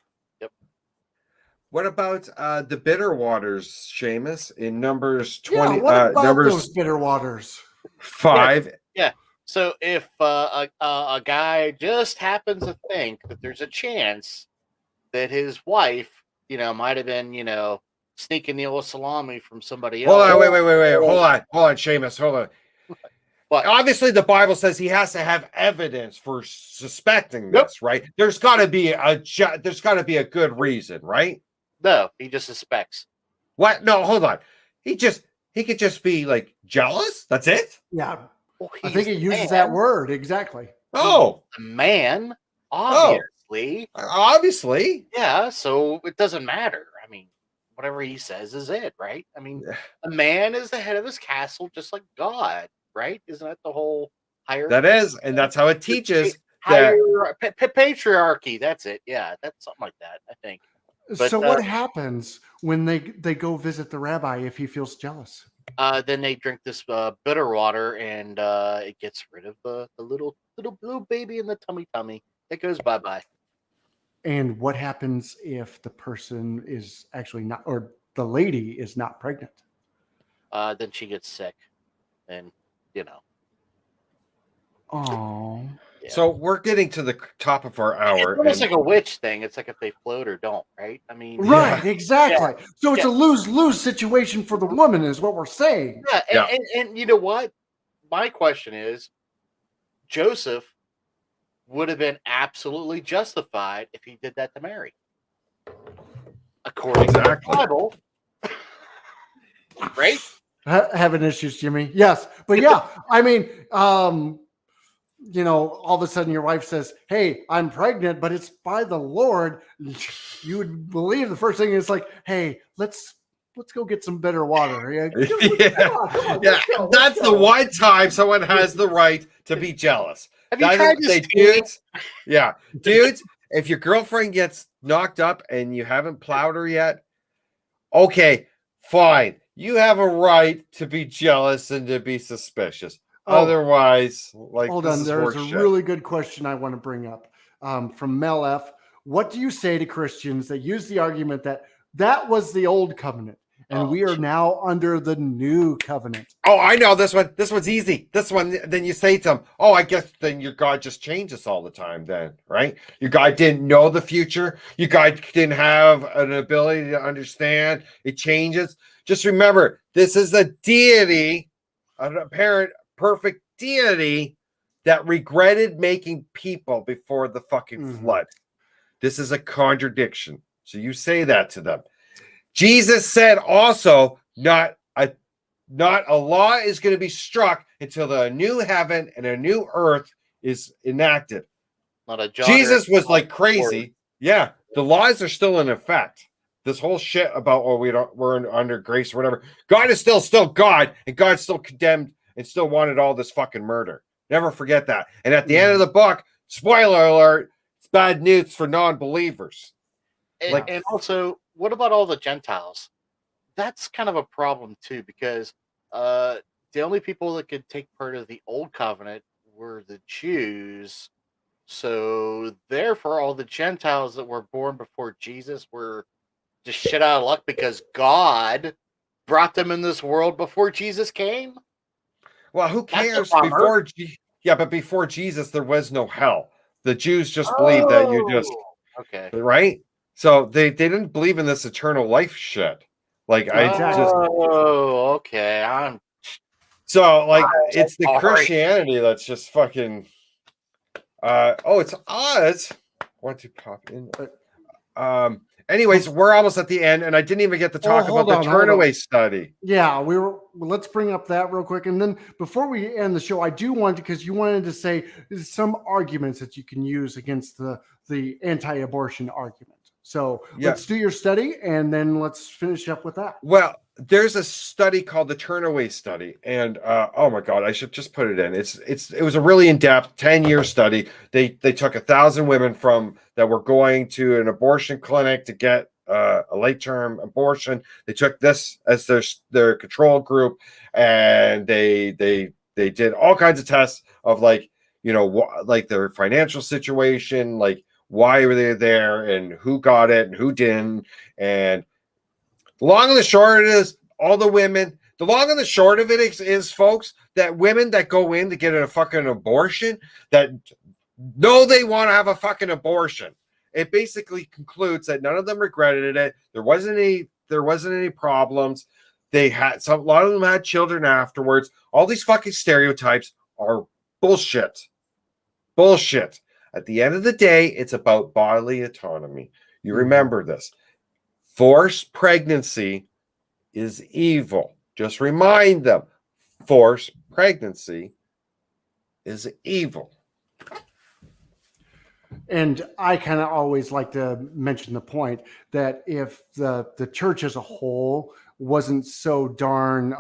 What about the bitter waters, Seamus, in Numbers 20? Yeah, what about Numbers those bitter waters? 5. Yeah. So if a guy just happens to think that there's a chance that his wife, might have been, sneaking the old salami from somebody else. Hold on, wait. Hold on, Seamus. Hold on. What? Obviously, the Bible says he has to have evidence for suspecting this, right? There's got to be a good reason, right? No, he just suspects. What? No, hold on. He could just be like jealous. That's it. Yeah, Well, I think he uses that word exactly. Oh, a man, obviously. Obviously. Yeah, so it doesn't matter. I mean, whatever he says is it, right? I mean, a man is the head of his castle, just like God, right? Isn't that the whole hierarchy? That is, and that's how it teaches patriarchy. That's it. Yeah, that's something like that, I think. But, so what happens when they go visit the rabbi if he feels jealous? Then they drink this bitter water, and it gets rid of the little baby in the tummy. It goes bye-bye. And what happens if the person is actually not, or the lady is not pregnant? Then she gets sick, and Oh. Yeah. So we're getting to the top of our hour. It's almost like a witch thing. It's like if they float or don't, right? I mean, right, exactly. Yeah. So it's a lose-lose situation for the woman, is what we're saying. Yeah, and you know what? My question is, Joseph would have been absolutely justified if he did that to Mary. according to the Bible. Right? Having issues, Jimmy. Yes. But yeah, I mean, you know, all of a sudden your wife says, "Hey, I'm pregnant, but it's by the Lord." You would believe the first thing is like, "Hey, let's go get some bitter water." Come on, Yeah. let's The go. one time someone has the right to be jealous. Have you tried this dudes? Yeah, dudes. If your girlfriend gets knocked up and you haven't plowed her yet, okay, fine. You have a right to be jealous and to be suspicious. Otherwise, like, hold this on, is there's a horseshit. really good question I want to bring up from Mel F. What do you say to Christians that use the argument that was the old covenant and we are now under the new covenant? Oh, I know this one. This one's easy. This one, then you say to them, "Oh, I guess then your God just changes all the time, then, right? Your God didn't know the future. Your God didn't have an ability to understand. It changes. Just remember, this is a deity, an apparent perfect deity that regretted making people before the fucking flood. This is a contradiction." So you say that to them. Jesus said also, not a law is going to be until the new heaven and a new earth is enacted. Not a John Jesus was like crazy. Yeah, the laws are still in effect. This whole shit about we're under grace or whatever. God is still God, and God still condemned and still wanted all this fucking murder. Never forget that. And at the end of the book, spoiler alert, it's bad news for non-believers. And also, what about all the Gentiles? That's kind of a problem too, because the only people that could take part of the old covenant were the Jews. So therefore, all the Gentiles that were born before Jesus were just shit out of luck because God brought them in this world before Jesus came. Well, who cares? But before Jesus, there was no hell. The Jews just believed that you just right. So they didn't believe in this eternal life shit. Like okay. So like it's the Christianity that's just fucking. It's Oz. Want to pop in? Anyways, we're almost at the end, and I didn't even get to talk about the turnaway study. Yeah, let's bring up that real quick. And then before we end the show, I do want to, because you wanted to say some arguments that you can use against the anti-abortion argument. So let's do your study, and then let's finish up with that. Well, there's a study called the Turnaway Study, and oh my god, I should just put it in. It was a really in-depth 10-year study. They took 1,000 women that were going to an abortion clinic to get a late-term abortion. They took this as their control group, and they did all kinds of tests of like their financial situation, like why were they there and who got it and who didn't. And the long and the short is the long and the short of it is, folks, that women that go in to get a fucking abortion that know they want to have a fucking abortion, it basically concludes that none of them regretted it. There wasn't any problems. A lot of them had children afterwards. All these fucking stereotypes are bullshit. Bullshit. At the end of the day, it's about bodily autonomy. You remember this. Forced pregnancy is evil. Just remind them, forced pregnancy is evil. And I kind of always like to mention the point that if the church as a whole wasn't so darn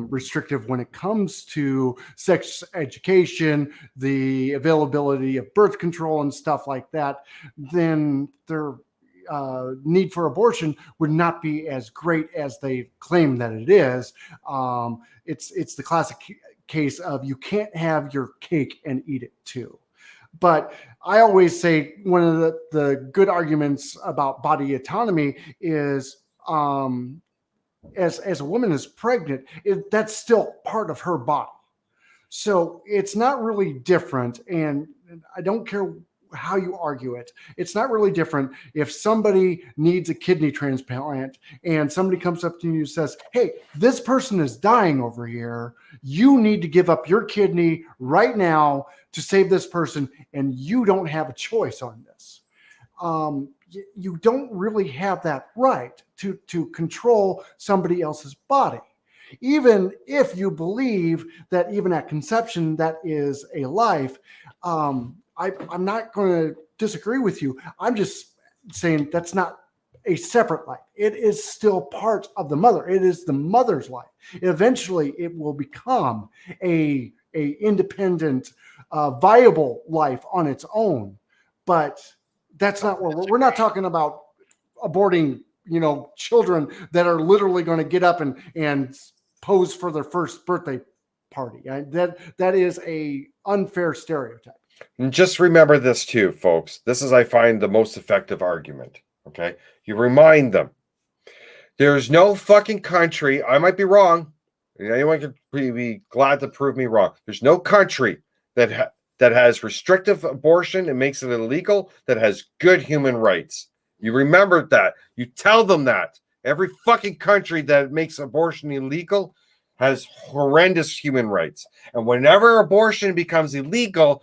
restrictive when it comes to sex education, the availability of birth control and stuff like that, then their need for abortion would not be as great as they claim that it is. It's the classic case of you can't have your cake and eat it too. But I always say one of the good arguments about body autonomy is as a woman is pregnant, that's still part of her body. So it's not really different. And I don't care how you argue it. It's not really different if somebody needs a kidney transplant and somebody comes up to you and says, "Hey, this person is dying over here. You need to give up your kidney right now to save this person, and you don't have a choice on this." you don't really have that right to control somebody else's body. Even if you believe that even at conception, that is a life, I'm not going to disagree with you. I'm just saying that's not a separate life. It is still part of the mother. It is the mother's life. Eventually, it will become a independent, viable life on its own. But that's not what we're not talking about aborting, children that are literally going to get up and pose for their first birthday party. That is a unfair stereotype. And just remember this too, folks. This is, I find, the most effective argument. Okay, you remind them there's no fucking country. I might be wrong. Anyone could be glad to prove me wrong. There's no country that has restrictive abortion and makes it illegal that has good human rights. You remember that. You tell them that. Every fucking country that makes abortion illegal has horrendous human rights. And whenever abortion becomes illegal,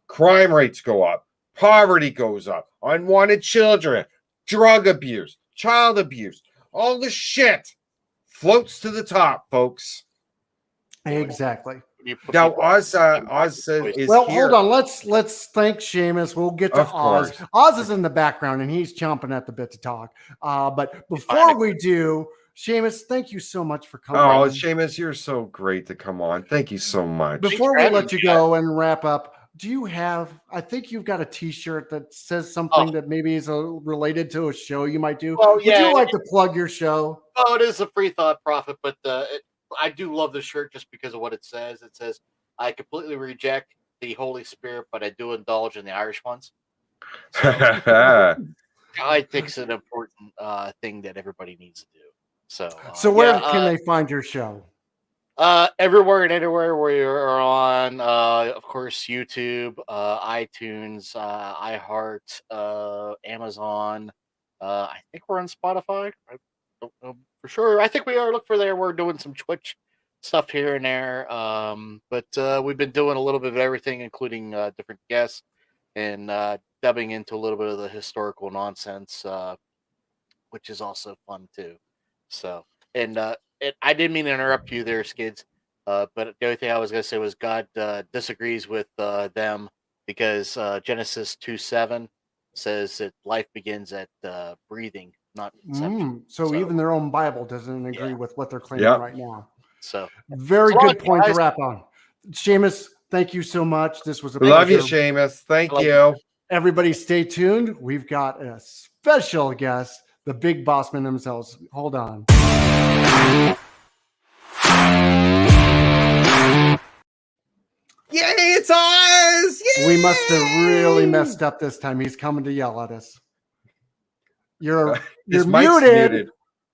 crime rates go up, poverty goes up, unwanted children, drug abuse, child abuse, all the shit floats to the top, folks. Exactly. Now, Oz said is well, here. hold on. Let's thank Seamus. We'll get to Oz. Oz is in the background and he's chomping at the bit to talk. But before we do, Seamus, thank you so much for coming. Oh, Seamus, you're so great to come on. Thank you so much. Before we let you go and wrap up, do you have, I think you've got a t-shirt that says something that maybe is related to a show you might do. Well, yeah, would you like to plug your show? Oh, it is a free thought profit, but I do love the shirt just because of what it says. It says, I completely reject the Holy Spirit, but I do indulge in the Irish ones. So, I think it's an important thing that everybody needs to do. So where can they find your show? Everywhere and anywhere where you're on, of course, YouTube, iTunes, iHeart, Amazon. I think we're on Spotify. I don't know for sure. I think we are. Look for there. We're doing some Twitch stuff here and there. But we've been doing a little bit of everything, including different guests and dubbing into a little bit of the historical nonsense, which is also fun too. So, and I didn't mean to interrupt you there, Skids. But the only thing I was going to say was God disagrees with them because Genesis 2:7 says that life begins at breathing, not inception. So even their own Bible doesn't agree with what they're claiming right now. So very good point to wrap on. Seamus, thank you so much. This was a pleasure. Love you, Seamus. Thank you. Everybody stay tuned. We've got a special guest, the big boss man themselves. Hold on. Yay, it's ours! Yay! We must have really messed up this time. He's coming to yell at us. You're muted.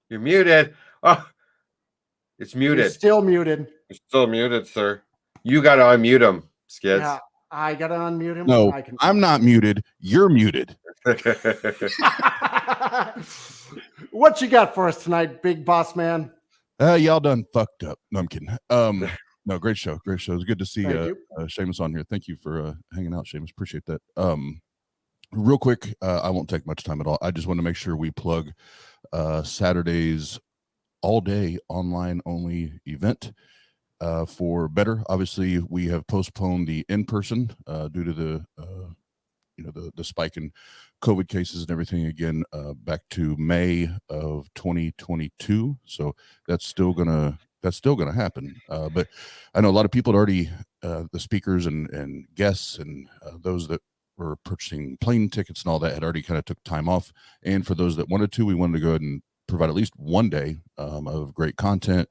You're muted. Oh, it's muted. You're still muted. You're still muted, sir. You got to unmute him, Skids. Yeah, I got to unmute him. No, I'm not muted. You're muted. What you got for us tonight, big boss man? Y'all done fucked up. No, I'm kidding. No, great show. Great show. It's good to see Seamus on here. Thank you for hanging out, Seamus. Appreciate that. Real quick, I won't take much time at all. I just want to make sure we plug Saturday's all-day online only event for Better. Obviously, we have postponed the in-person due to the spike in COVID cases and everything again back to May of 2022. So that's still gonna happen. But I know a lot of people had already the speakers and guests and those that were purchasing plane tickets and all that had already kind of took time off. And for those that wanted to, we wanted to go ahead and provide at least one day of great content,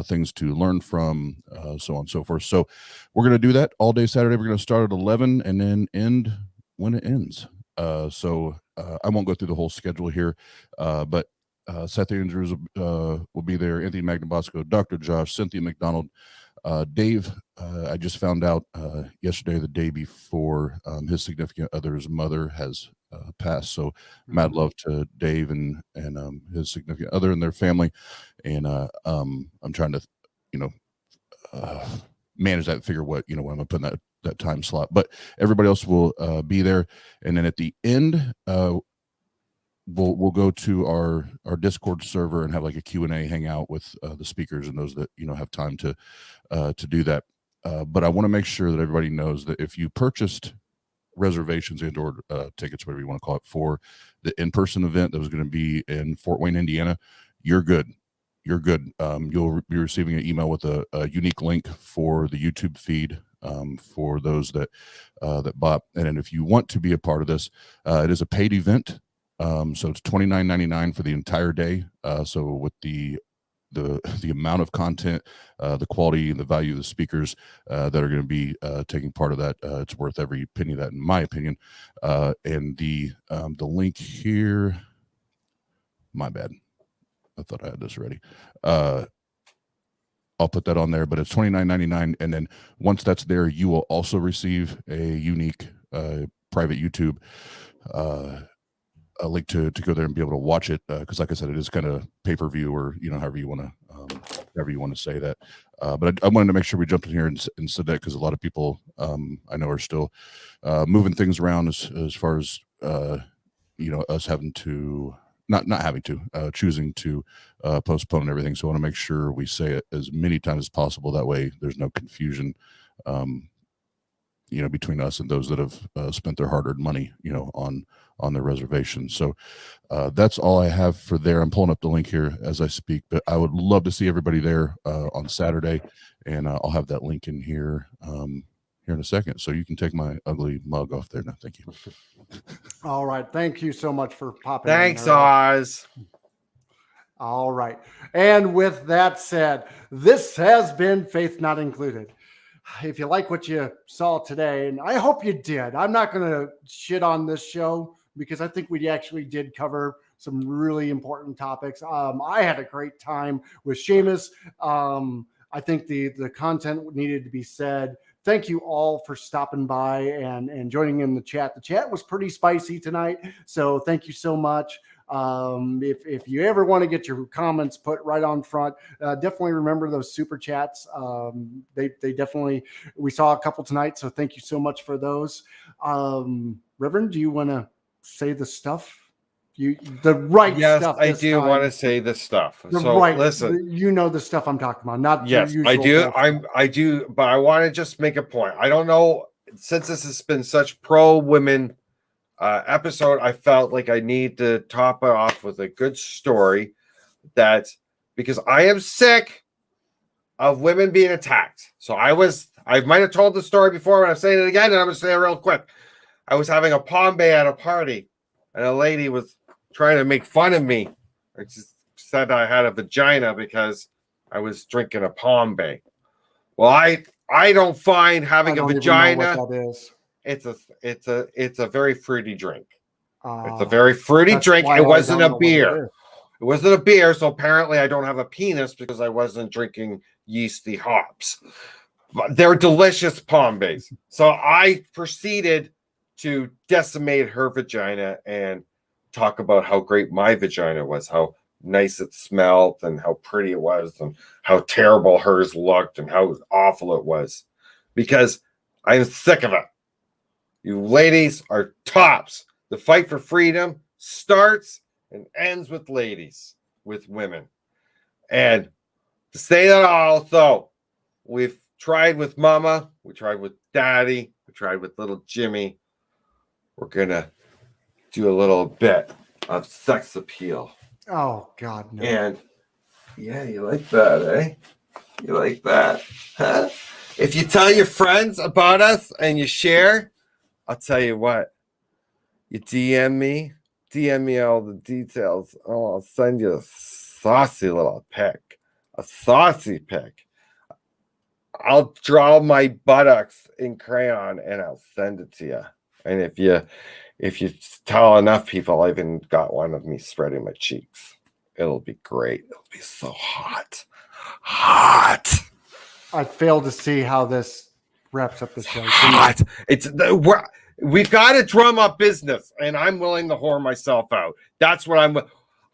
things to learn from, so on and so forth. So we're going to do that all day Saturday. We're going to start at 11 and then end when it ends. So I won't go through the whole schedule here, but Seth Andrews will be there, Anthony Magnabosco, Dr. Josh, Cynthia McDonald, Dave. I just found out yesterday, the day before, his significant other's mother has passed. So mad love to Dave and his significant other and their family. And I'm trying to, manage that, figure what, when I'm gonna put in that time slot. But everybody else will be there. And then at the end, we'll go to our Discord server and have like a Q&A hangout with the speakers and those that have time to do that. But I want to make sure that everybody knows that if you purchased reservations and or tickets, whatever you want to call it, for the in-person event that was going to be in Fort Wayne, Indiana, you're good. You'll be receiving an email with a unique link for the YouTube feed for those that bought. And if you want to be a part of this, it is a paid event. So it's $29.99 for the entire day. So with the amount of content, the quality and the value of the speakers that are going to be taking part of that, it's worth every penny of that, in my opinion. And the link here, my bad. I thought I had this ready. I'll put that on there, but it's $29.99. And then once that's there, you will also receive a unique private YouTube a link to go there and be able to watch it, because like I said, it is kind of pay-per-view, or however you want to say that. But I wanted to make sure we jumped in here and said that, because a lot of people I know are still moving things around as far as us having to not having to choosing to postpone everything. So I want to make sure we say it as many times as possible. That way there's no confusion between us and those that have spent their hard-earned money on their reservation. So that's all I have for there. I'm pulling up the link here as I speak, but I would love to see everybody there on Saturday, and I'll have that link in here here in a second. So you can take my ugly mug off there now. Thank you. All right. Thank you so much for popping Thanks, in. Oz. All right. And with that said, this has been Faith Not Included. If you like what you saw today, and I hope you did, I'm not going to shit on this show, because I think we actually did cover some really important topics. I had a great time with Seamus. I think the content needed to be said. Thank you all for stopping by and joining in the chat. The chat was pretty spicy tonight, so thank you so much. If you ever want to get your comments put right on front, definitely remember those super chats. They definitely, we saw a couple tonight, so thank you so much for those. Reverend, do you want to say the stuff? The right stuff. Yes, I do want to say the stuff. Listen, the stuff I'm talking about, not yes, your I usual do. bullshit. I do, but I want to just make a point. I don't know, since this has been such pro women episode, I felt like I need to top it off with a good story, because I am sick of women being attacked. So I might have told the story before, but I'm saying it again, and I'm going to say it real quick. I was having a palm bay at a party, and a lady was trying to make fun of me. I just said I had a vagina because I was drinking a palm bay. Well, I don't find having a vagina. It's a very fruity drink. It's a very fruity drink. It wasn't a beer. It wasn't a beer, so apparently I don't have a penis because I wasn't drinking yeasty hops. But they're delicious palm bays. So I proceeded to decimate her vagina and talk about how great my vagina was, how nice it smelled, and how pretty it was, and how terrible hers looked, and how awful it was. Because I'm sick of it. You ladies are tops. The fight for freedom starts and ends with ladies, with women. And to say that also, we've tried with Mama, we tried with Daddy, we tried with little Jimmy. We're going to do a little bit of sex appeal. Oh, God, no. And yeah, you like that, eh? You like that, huh? If you tell your friends about us and you share, I'll tell you what. You DM me all the details. Oh, I'll send you a saucy little pic. A saucy pic. I'll draw my buttocks in crayon and I'll send it to you. And if you tell enough people, I even got one of me spreading my cheeks. It'll be great. It'll be so hot. Hot. I fail to see how this wraps up the show. Hot. We've got to drum up business, and I'm willing to whore myself out. That's what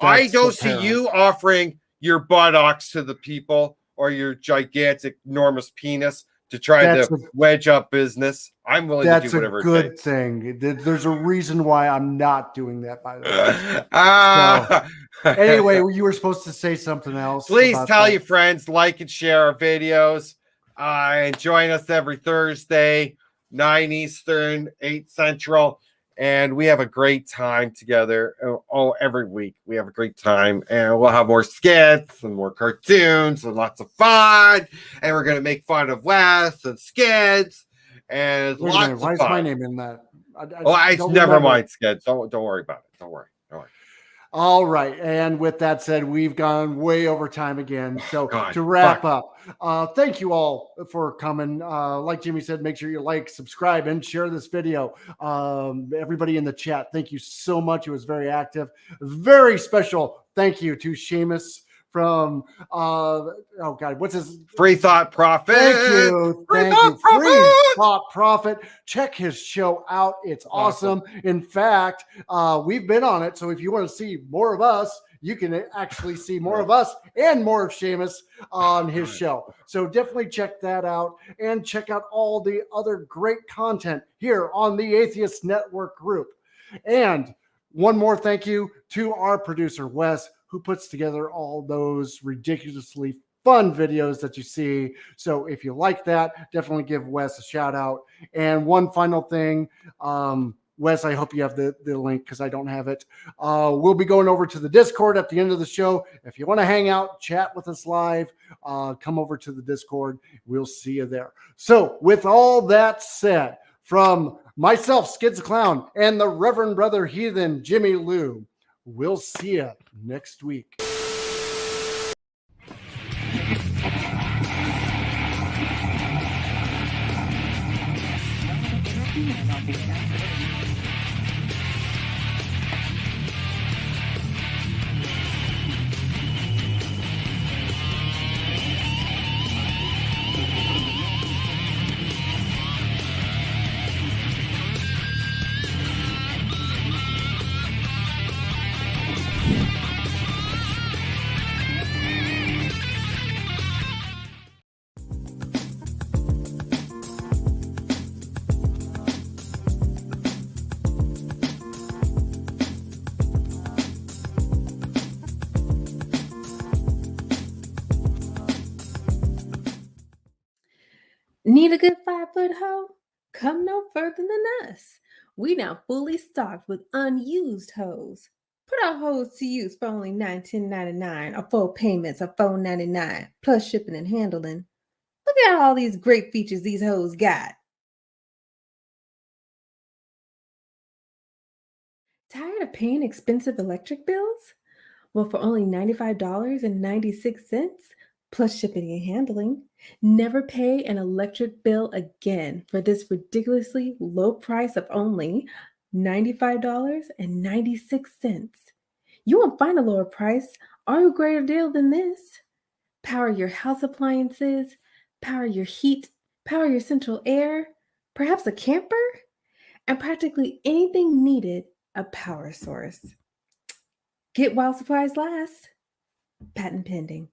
I don't see you offering your buttocks to the people or your gigantic, enormous penis to try That's to wedge up business. I'm willing to do whatever a good it takes. thing. There's a reason why I'm not doing that, by the way. Ah. Anyway, you were supposed to say something else. Please tell your friends, like and share our videos. And join us every Thursday, 9 Eastern, 8 Central. And we have a great time together. Every week we have a great time. And we'll have more skits and more cartoons and lots of fun. And we're going to make fun of Wes and Skids. And lots of fun. Why is my name in that? It's never mind, Skids. Don't worry about it. Don't worry. All right. And with that said, we've gone way over time again. So God, to wrap up, thank you all for coming. Like Jimmy said, make sure you like, subscribe, and share this video. Everybody in the chat, thank you so much. It was very active. Very special thank you to Seamus from what's his Free Thought Prophet? Thank you. Free Thought Prophet. Check his show out. It's awesome. In fact, we've been on it. So if you want to see more of us, you can actually see more of us and more of Seamus on his show. So definitely check that out and check out all the other great content here on the Atheist Network group. And one more thank you to our producer, Wes, who puts together all those ridiculously fun videos that you see. So if you like that, definitely give Wes a shout out. And one final thing, Wes, I hope you have the link because I don't have it. We'll be going over to the Discord at the end of the show. If you want to hang out, chat with us live, come over to the Discord. We'll see you there. So with all that said, from myself, Skids the Clown, and the Reverend Brother Heathen, Jimmy Lou, we'll see you next week. Need a good 5-foot hoe? Come no further than us. We now fully stocked with unused hoes. Put our hoes to use for only $19.99 or 4 payments of $4.99 plus shipping and handling. Look at all these great features these hoes got. Tired of paying expensive electric bills? Well, for only $95.96 plus shipping and handling, never pay an electric bill again for this ridiculously low price of only $95.96. You won't find a lower price or a greater deal than this. Power your house appliances, power your heat, power your central air, perhaps a camper, and practically anything needed a power source. Get while supplies last. Patent pending.